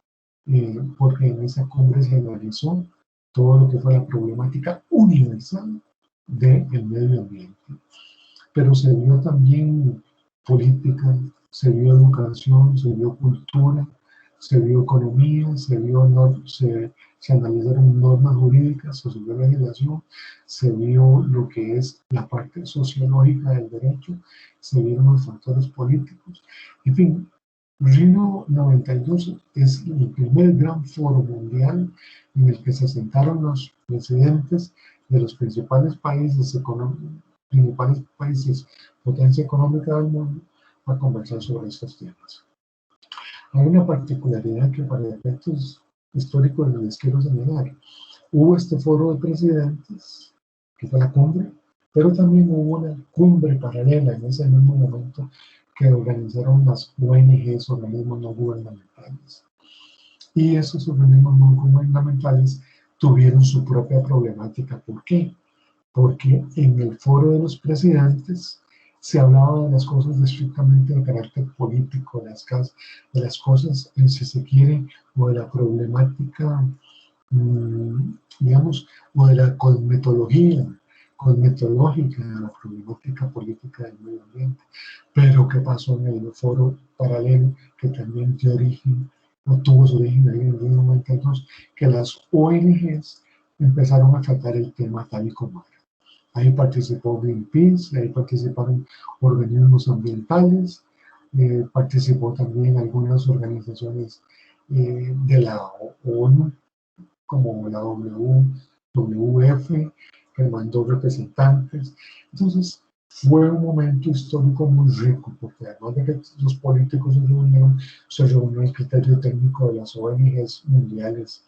porque en esa cumbre se analizó todo lo que fue la problemática universal del medio ambiente. Pero se vio también política, se vio educación, se vio cultura, se vio economía, se analizaron normas jurídicas, se subió legislación, se vio lo que es la parte sociológica del derecho, se vieron los factores políticos. En fin, Río 92 es el primer gran foro mundial en el que se sentaron los presidentes de los principales países, potencia económica del mundo, a conversar sobre estos temas. Hay una particularidad que para efectos históricos les quiero señalar. Hubo este foro de presidentes, que fue la cumbre, pero también hubo una cumbre paralela en ese mismo momento que organizaron las ONGs, organismos no gubernamentales. Y esos organismos no gubernamentales tuvieron su propia problemática. ¿Por qué? Porque en el foro de los presidentes se hablaba de las cosas estrictamente de carácter político, de las cosas, si se quiere, o de la problemática, digamos, o de la cosmetológica de la problemática política del medio ambiente. Pero ¿qué pasó en el foro paralelo que también dio origen, o tuvo su origen ahí en el 92? Que las ONGs empezaron a tratar el tema tal y como era. Ahí participó Greenpeace, ahí participaron organismos ambientales, participó también algunas organizaciones de la ONU, como la WWF, que mandó representantes. Entonces, fue un momento histórico muy rico, porque además de que los políticos se reunió el criterio técnico de las ONGs mundiales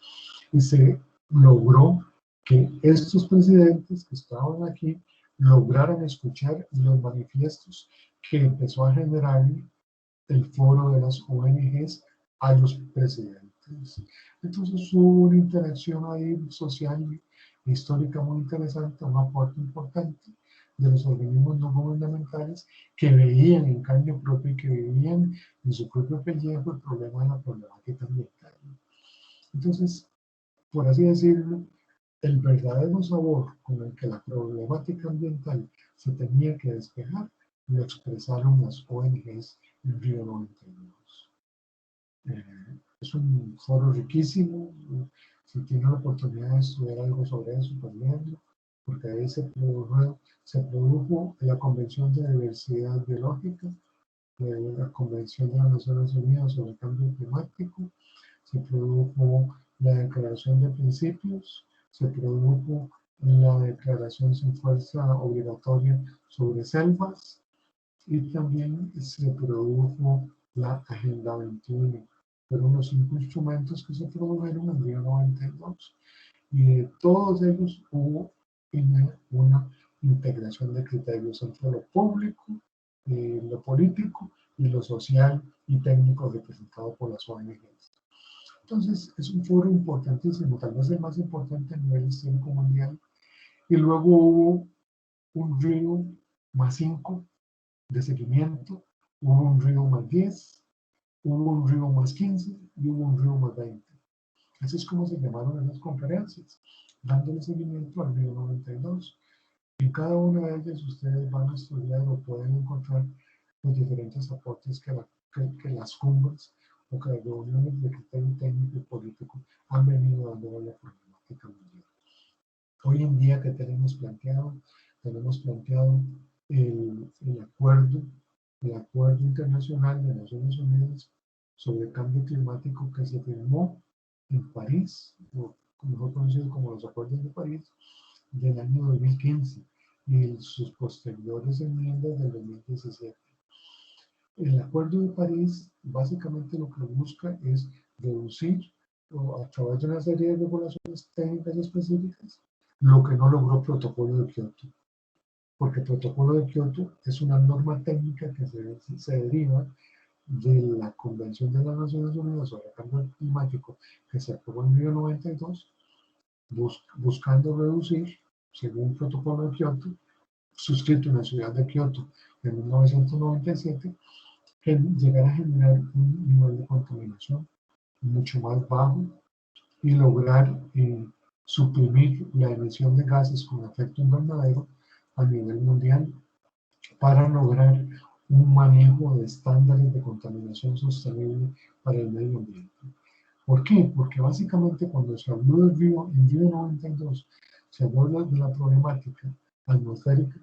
y se logró que estos presidentes que estaban aquí lograran escuchar los manifiestos que empezó a generar el foro de las ONGs a los presidentes. Entonces hubo una interacción ahí social e histórica muy interesante, un aporte importante de los organismos no gubernamentales que veían en carne propia y que vivían en su propio pellejo el problema de la problemática ambiental. Entonces, por así decirlo, el verdadero sabor con el que la problemática ambiental se tenía que despejar lo expresaron las ONGs en Río 92. Es un foro riquísimo. Si tienen la oportunidad de estudiar algo sobre eso, pues léanlo, porque ahí se produjo la Convención de Diversidad Biológica, la Convención de las Naciones Unidas sobre el Cambio Climático, se produjo la Declaración de Principios, se produjo la Declaración sin Fuerza Obligatoria sobre Selvas y también se produjo la Agenda 21. Fueron los 5 instrumentos que se produjeron en el día 92 y de todos ellos hubo una integración de criterios entre lo público, lo político y lo social y técnico representado por las ONGs. Entonces, es un foro importantísimo, tal vez el más importante a nivel histórico mundial. Y luego hubo un Río +5 de seguimiento, hubo un Río +10, hubo un Río +15 y hubo un Río +20. Así es como se llamaron esas conferencias, dándole seguimiento al Río 92. En cada una de ellas ustedes van a estudiar o pueden encontrar los diferentes aportes que las cumbres o que las reuniones de criterio técnico y político han venido dando a la problemática mundial. Hoy en día, ¿qué tenemos planteado? Tenemos planteado el acuerdo internacional de Naciones Unidas sobre el cambio climático que se firmó en París, o mejor conocido como los Acuerdos de París, del año 2015 y sus posteriores enmiendas del 2017. El Acuerdo de París básicamente lo que busca es reducir, a través de una serie de regulaciones técnicas específicas, lo que no logró el Protocolo de Kioto. Porque el Protocolo de Kioto es una norma técnica que se deriva de la Convención de las Naciones Unidas sobre el Cambio Climático que se aprobó en 1992, buscando reducir, según el Protocolo de Kioto, suscrito en la ciudad de Kioto en 1997, que llegar a generar un nivel de contaminación mucho más bajo y lograr suprimir la emisión de gases con efecto invernadero a nivel mundial para lograr un manejo de estándares de contaminación sostenible para el medio ambiente. ¿Por qué? Porque básicamente cuando se habló del río, en Río 92, se habló de la problemática atmosférica,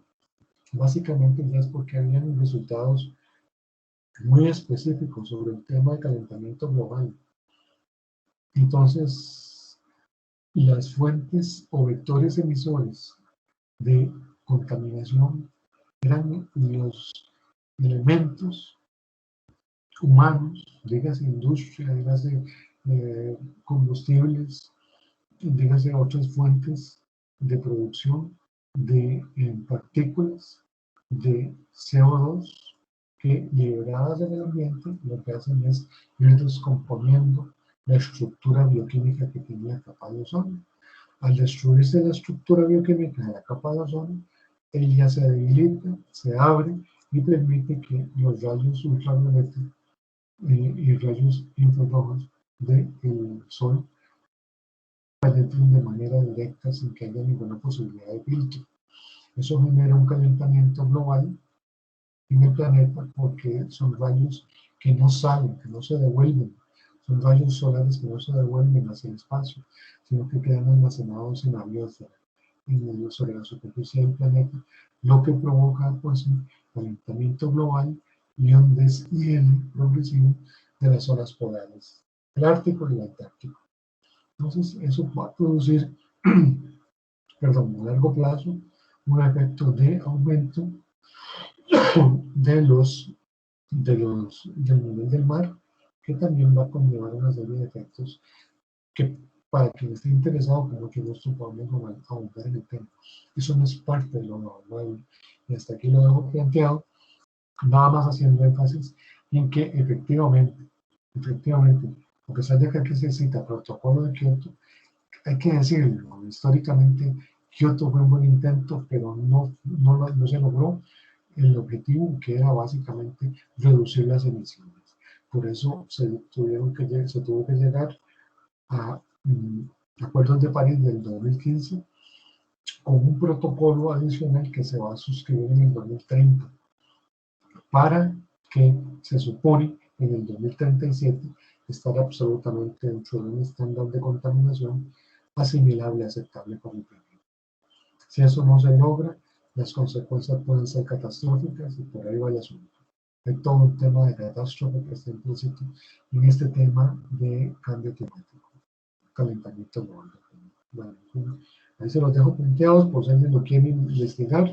básicamente ya es porque habían resultados muy específicos sobre el tema de calentamiento global. Entonces, las fuentes o vectores emisores de contaminación eran los elementos humanos, dígase industria, dígase combustibles, dígase otras fuentes de producción de partículas de CO2 que liberadas en el ambiente lo que hacen es ir descomponiendo la estructura bioquímica que tiene la capa de ozono. Al destruirse la estructura bioquímica de la capa de ozono, ella se debilita, se abre y permite que los rayos ultravioleta y rayos infrarrojos del sol penetren de manera directa sin que haya ninguna posibilidad de filtro. Eso genera un calentamiento global en el planeta porque son rayos que no salen, que no se devuelven. Son rayos solares que no se devuelven hacia el espacio, sino que quedan almacenados en la biosfera, sobre la superficie del planeta, lo que provoca pues un calentamiento global y un deshielo progresivo de las zonas polares, el Ártico y el Antártico. Entonces, eso va a producir, perdón, a largo plazo, un efecto de aumento del nivel del mar, que también va a conllevar una serie de efectos que para quien esté interesado, con mucho gusto podemos ahondar en el tema. Eso no es parte de lo normal, y hasta aquí lo dejo planteado, nada más haciendo énfasis en que efectivamente, a pesar de que aquí se cita protocolo de Kioto, hay que decirlo, históricamente Kioto fue un buen intento, pero no se logró el objetivo, que era básicamente reducir las emisiones. Por eso se tuvo que llegar a Acuerdos de París del 2015 con un protocolo adicional que se va a suscribir en el 2030 para que se supone en el 2037 estar absolutamente dentro de un estándar de contaminación asimilable y aceptable para el planeta. Si eso no se logra, las consecuencias pueden ser catastróficas y por ahí va el asunto. Hay todo un tema de catástrofe que está implícito en este tema de cambio climático, calentamiento global. Bueno, ahí se los dejo planteados por si alguien lo quiere investigar.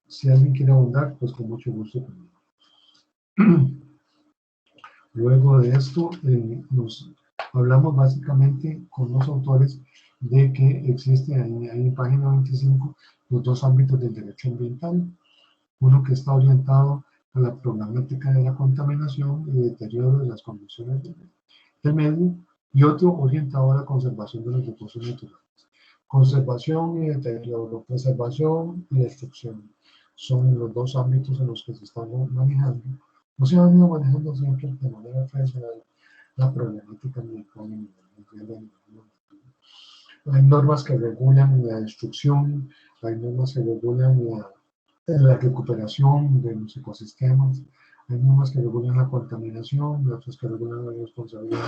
Si alguien quiere ahondar, pues con mucho gusto también. Luego de esto, nos hablamos básicamente con los autores de que existe ahí en página 25 los dos ámbitos del derecho ambiental. Uno que está orientado a la problemática de la contaminación y deterioro de las condiciones del medio, y otro orientado a la conservación de los recursos naturales. Conservación y deterioro, preservación y destrucción son los dos ámbitos en los que se están manejando, o se han ido manejando siempre de manera tradicional la problemática ambiental en el mundo. Hay normas que regulan la destrucción, hay normas que regulan la recuperación de los ecosistemas, hay normas que regulan la contaminación y otras que regulan la responsabilidad.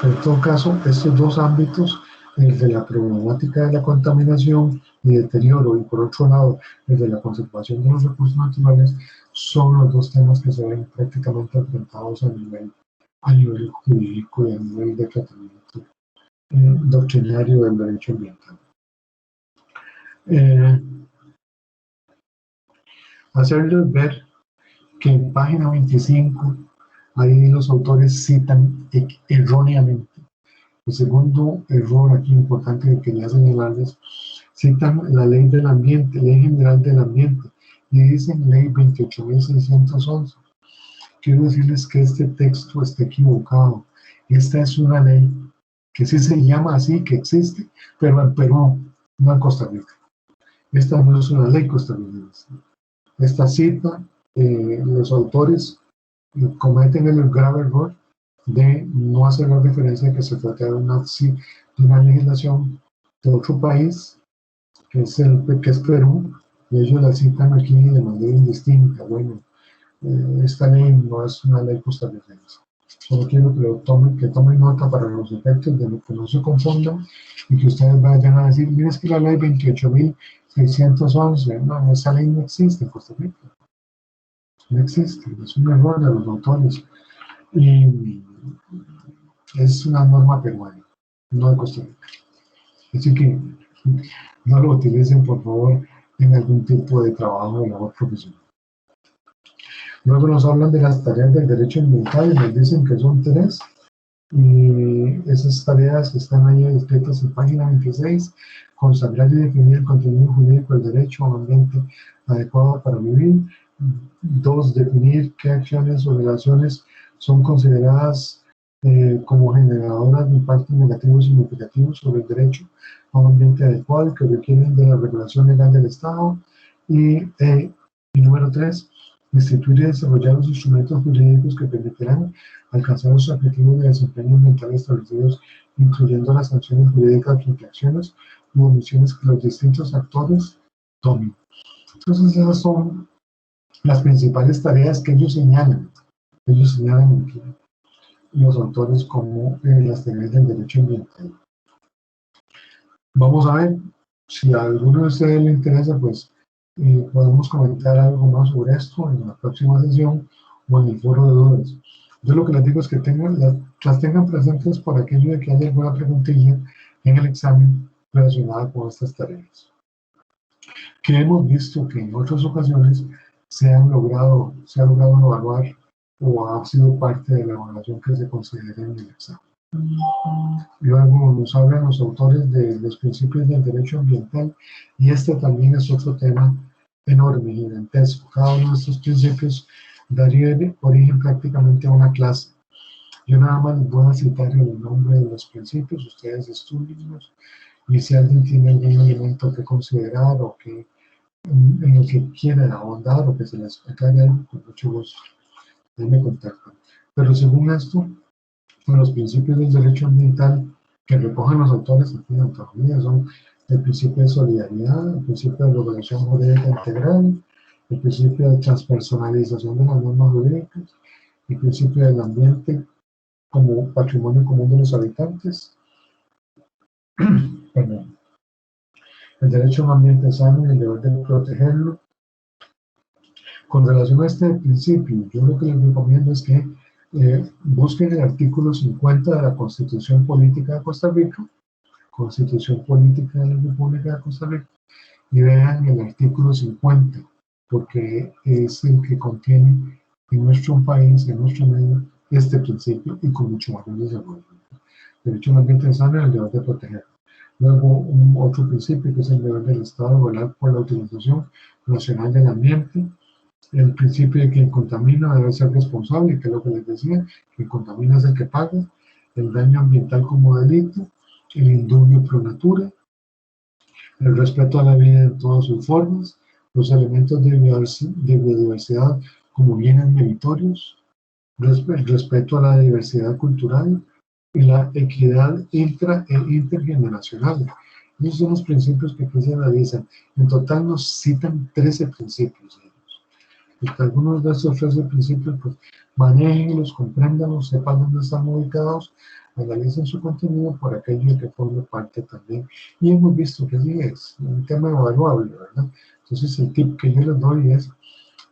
Pero en todo caso, estos dos ámbitos, el de la problemática de la contaminación y deterioro, y por otro lado, el de la conservación de los recursos naturales, son los dos temas que se ven prácticamente enfrentados a nivel jurídico y a nivel de tratamiento doctrinario del derecho ambiental. Hacerles ver que en página 25 ahí los autores citan erróneamente. El segundo error aquí importante que quería señalarles, citan la ley del ambiente, ley general del ambiente, y dicen ley 28.611. Quiero decirles que este texto está equivocado. Esta es una ley que sí se llama así, que existe, pero en Perú, no en Costa Rica. Esta no es una ley costarricense. Esta cita, los autores cometen el grave error de no hacer la referencia de que se trata de una legislación de otro país, que es Perú, y ellos la citan aquí de manera indistinta. Bueno, esta ley no es una ley costarricense. Solo quiero que tomen nota para los efectos de lo que no se confundan y que ustedes vayan a decir, mira, es que la ley 28.611, no, esa ley no existe en Costa Rica. No existe, es un error de los autores. Y es una norma peruana, no de Costa Rica. Así que no lo utilicen, por favor, en algún tipo de trabajo de labor profesional. Luego nos hablan de las tareas del derecho ambiental y nos dicen que son 3. Y esas tareas están ahí escritas en página 26, consagrar y definir el contenido jurídico del derecho a un ambiente adecuado para vivir. 2, definir qué acciones o relaciones son consideradas como generadoras de impactos negativos y significativos sobre el derecho a un ambiente adecuado y que requieren de la regulación legal del Estado. Y número 3, instituir y desarrollar los instrumentos jurídicos que permitirán alcanzar los objetivos de desempeño ambiental establecidos, incluyendo las sanciones jurídicas frente a acciones u omisiones que los distintos actores tomen. Entonces, esas son las principales tareas que ellos señalan. Ellos señalan aquí los autores como las tareas del derecho ambiental. Vamos a ver si a alguno de ustedes le interesa, pues podemos comentar algo más sobre esto en la próxima sesión o en el foro de dudas. Yo lo que les digo es que las tengan presentes por aquello de que haya alguna preguntilla en el examen relacionada con estas tareas. Que hemos visto que en otras ocasiones se ha logrado evaluar o ha sido parte de la evaluación que se considera en el examen. Luego nos hablan los autores de los principios del derecho ambiental y este también es otro tema enorme, gigantesco. Cada uno de estos principios daría origen prácticamente a una clase. Yo nada más les voy a citar el nombre de los principios, ustedes estudienlos y si alguien tiene algún elemento que considerar o que en el que quieren ahondar o que se les aclare algo, con mucho gusto, ahí me contactan. Pero según esto, los principios del derecho ambiental que recogen los autores aquí de ontología son el principio de solidaridad, el principio de regulación jurídica integral, el principio de transpersonalización de las normas jurídicas, el principio del ambiente como patrimonio común de los habitantes, perdón, el derecho a un ambiente sano y el deber de protegerlo. Con relación a este principio, yo lo que les recomiendo es que busquen el artículo 50 de la Constitución Política de Costa Rica, Constitución Política de la República de Costa Rica, y vean el artículo 50, porque es el que contiene en nuestro país, en nuestro medio, este principio y con mucho mayor desarrollo. Derecho a un ambiente sano y el deber de proteger. Luego, otro principio que es el deber del Estado de velar por la utilización racional del ambiente. El principio de quien contamina debe ser responsable, que es lo que les decía, quien contamina es el que paga. El daño ambiental como delito, el indubio pro natura, el respeto a la vida en todas sus formas, los elementos de biodiversidad como bienes meritorios, el respeto a la diversidad cultural y la equidad intra e intergeneracional. Esos son los principios que aquí se analizan. En total nos citan 13 principios. Y que algunos de estos 13 principios, pues, manéjenlos, compréndanlos, sepan dónde están ubicados, analicen su contenido por aquello que forme parte también. Y hemos visto que sí es un tema evaluable, ¿verdad? Entonces, el tip que yo les doy es,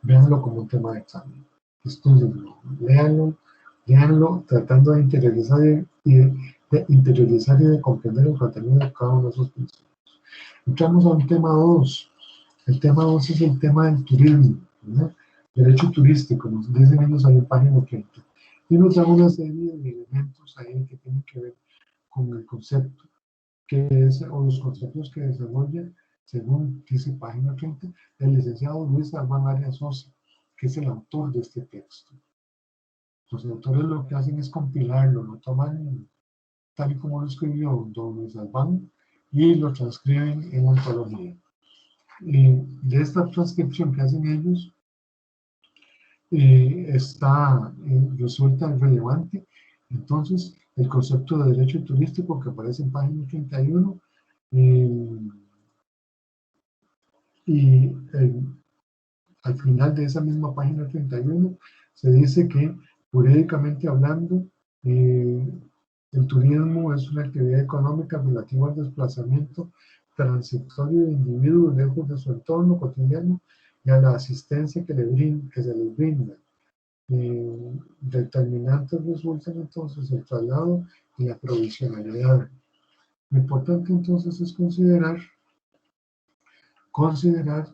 véanlo como un tema de examen. Estudienlo, léanlo, tratando de interiorizar y de comprender el contenido de cada uno de esos principios. Entramos a un tema 2. El tema 2 es el tema del turismo, ¿verdad? Derecho turístico, nos dicen ellos ahí en página 30. Y nos dan una serie de elementos ahí que tienen que ver con el concepto, que es, o los conceptos que desarrolla, según dice página 30, el licenciado Luis Albán Arias Sosa, que es el autor de este texto. Los autores lo que hacen es compilarlo, lo toman tal y como lo escribió don Luis Albán y lo transcriben en ontología. De esta transcripción que hacen ellos, resulta relevante. Entonces, el concepto de derecho turístico que aparece en página 31 Y al final de esa misma página 31 se dice que, jurídicamente hablando, el turismo es una actividad económica relativa al desplazamiento transitorio de individuos lejos de su entorno cotidiano y a la asistencia que se les brinda. Determinantes resultan entonces el traslado y la provisionalidad. Lo importante entonces es considerar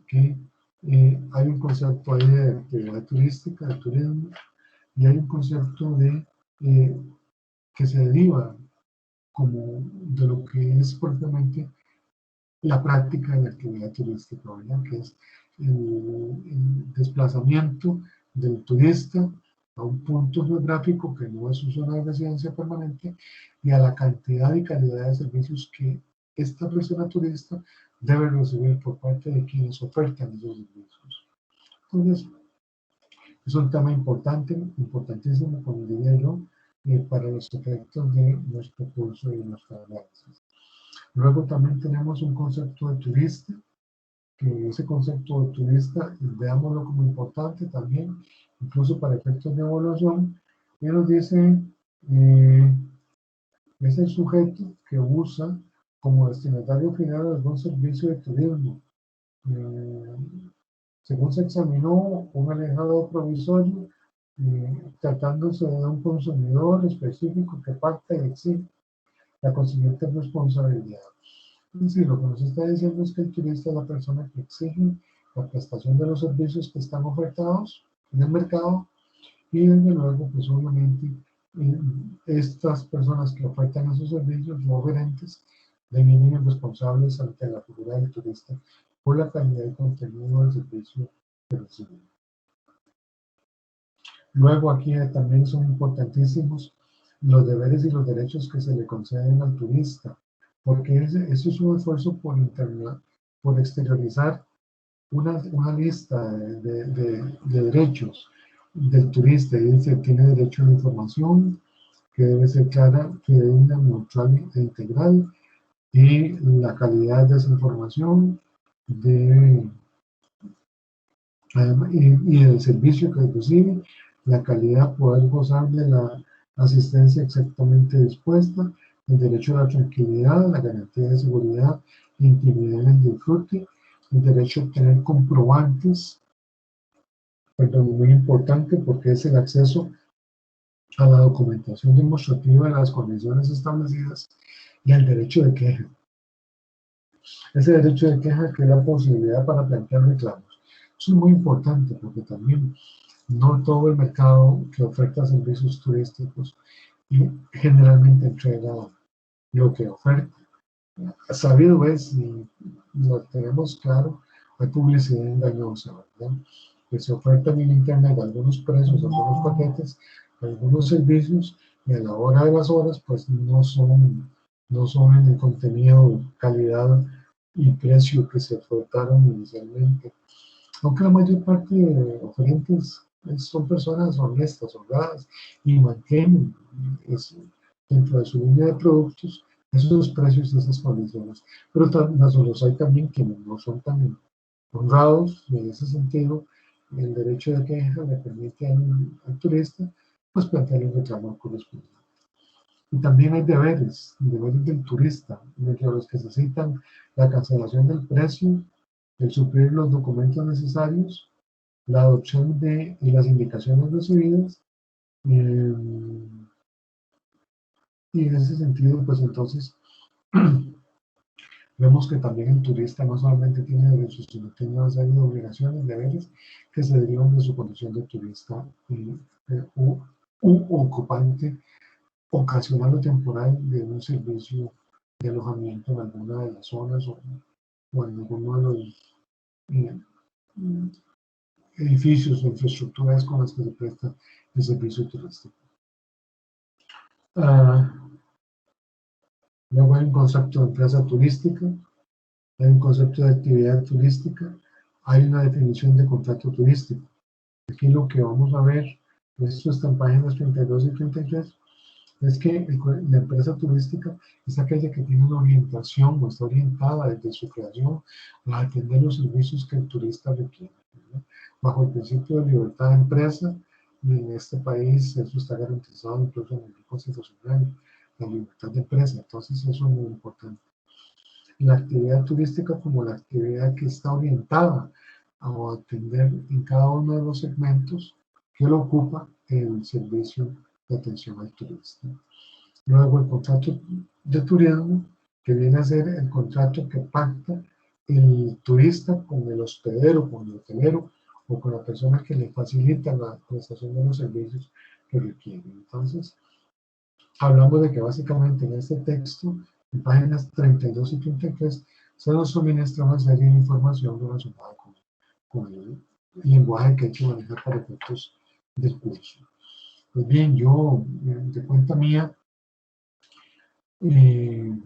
que hay un concepto ahí de actividad turística, de turismo, y hay un concepto de que se deriva como de lo que es propiamente la práctica de la actividad turística, ¿verdad? Que es el desplazamiento del turista a un punto geográfico que no es su zona de residencia permanente y a la cantidad y calidad de servicios que esta persona turista debe recibir por parte de quienes ofertan esos servicios. Entonces, es un tema importante, importantísimo, como diría yo, para los efectos de nuestro curso y nuestra análisis. Luego también tenemos un concepto de turista, que ese concepto de turista, veámoslo como importante también, incluso para efectos de evaluación, y nos dice, es el sujeto que usa como destinatario final algún servicio de turismo. Según se examinó un alejado provisorio, tratándose de un consumidor específico que parte y exige la consiguiente responsabilidad. Es decir, lo que nos está diciendo es que el turista es la persona que exige la prestación de los servicios que están ofertados en el mercado y desde luego, pues obviamente, estas personas que ofertan esos servicios o oferentes devienen responsables ante la figura del turista por la calidad y contenido del servicio que reciben. Luego aquí también son importantísimos los deberes y los derechos que se le conceden al turista, porque eso es un esfuerzo por exteriorizar una lista de derechos del turista. Y dice, tiene derecho a la información, que debe ser clara, fidedigna, neutral e integral, y la calidad de esa información y del servicio que recibe, la calidad, poder gozar de la asistencia exactamente dispuesta, el derecho a la tranquilidad, la garantía de seguridad, intimidad en el disfrute, el derecho a obtener comprobantes, perdón, muy importante porque es el acceso a la documentación demostrativa de las condiciones establecidas y el derecho de queja. Ese derecho de queja que es la posibilidad para plantear reclamos. Eso es muy importante porque también no todo el mercado que oferta servicios turísticos y generalmente entrega lo que oferta. Sabido es, y lo tenemos claro, hay publicidad engañosa, ¿verdad? Que se ofertan en internet algunos precios, algunos paquetes, algunos servicios, y a la hora de las horas, pues no son en el contenido, calidad y precio que se ofertaron inicialmente. Aunque la mayor parte de oferentes son personas honestas, honradas, y mantienen dentro de su línea de productos esos precios y esas condiciones. Pero los hay también quienes no son tan honrados, y en ese sentido el derecho de queja le permite al turista pues plantear un reclamo correspondiente. Y también hay deberes del turista, entre los que se citan la cancelación del precio, el suplir los documentos necesarios, la adopción de las indicaciones recibidas, y en ese sentido, pues entonces, vemos que también el turista no solamente tiene derechos, sino tiene una serie de obligaciones, deberes, que se derivan de su condición de turista u ocupante ocasional o temporal de un servicio de alojamiento en alguna de las zonas o en alguno de los edificios o infraestructuras con las que se presta el servicio turístico. Luego hay un concepto de empresa turística, hay un concepto de actividad turística, hay una definición de contrato turístico. Aquí lo que vamos a ver, esto está en páginas 32 y 33, Es que la empresa turística es aquella que tiene una orientación o está orientada desde su creación a atender los servicios que el turista requiere, ¿verdad? Bajo el principio de libertad de empresa, y en este país eso está garantizado incluso en el ley constitucional, la libertad de empresa. Entonces eso es muy importante. La actividad turística como la actividad que está orientada a atender en cada uno de los segmentos que lo ocupa el servicio de atención al turista. Luego el contrato de turismo, que viene a ser el contrato que pacta el turista con el hospedero, con el hotelero o con la persona que le facilita la prestación de los servicios que requiere. Entonces, hablamos de que básicamente en este texto, en páginas 32 y 33, se nos suministra una serie de información relacionada con el lenguaje que hay que manejar para efectos del curso. Pues bien, yo, de cuenta mía, eh,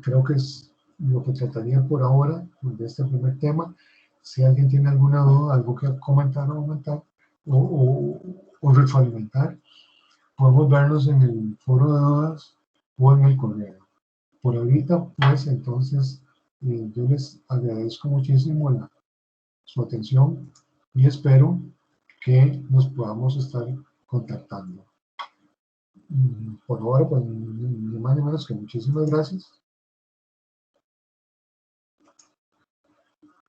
creo que es lo que trataría por ahora de este primer tema. Si alguien tiene alguna duda, algo que comentar o aumentar o retroalimentar, podemos vernos en el foro de dudas o en el correo. Por ahorita, pues entonces, yo les agradezco muchísimo su atención y espero que nos podamos estar contactando. Por ahora, pues, ni más ni menos que muchísimas gracias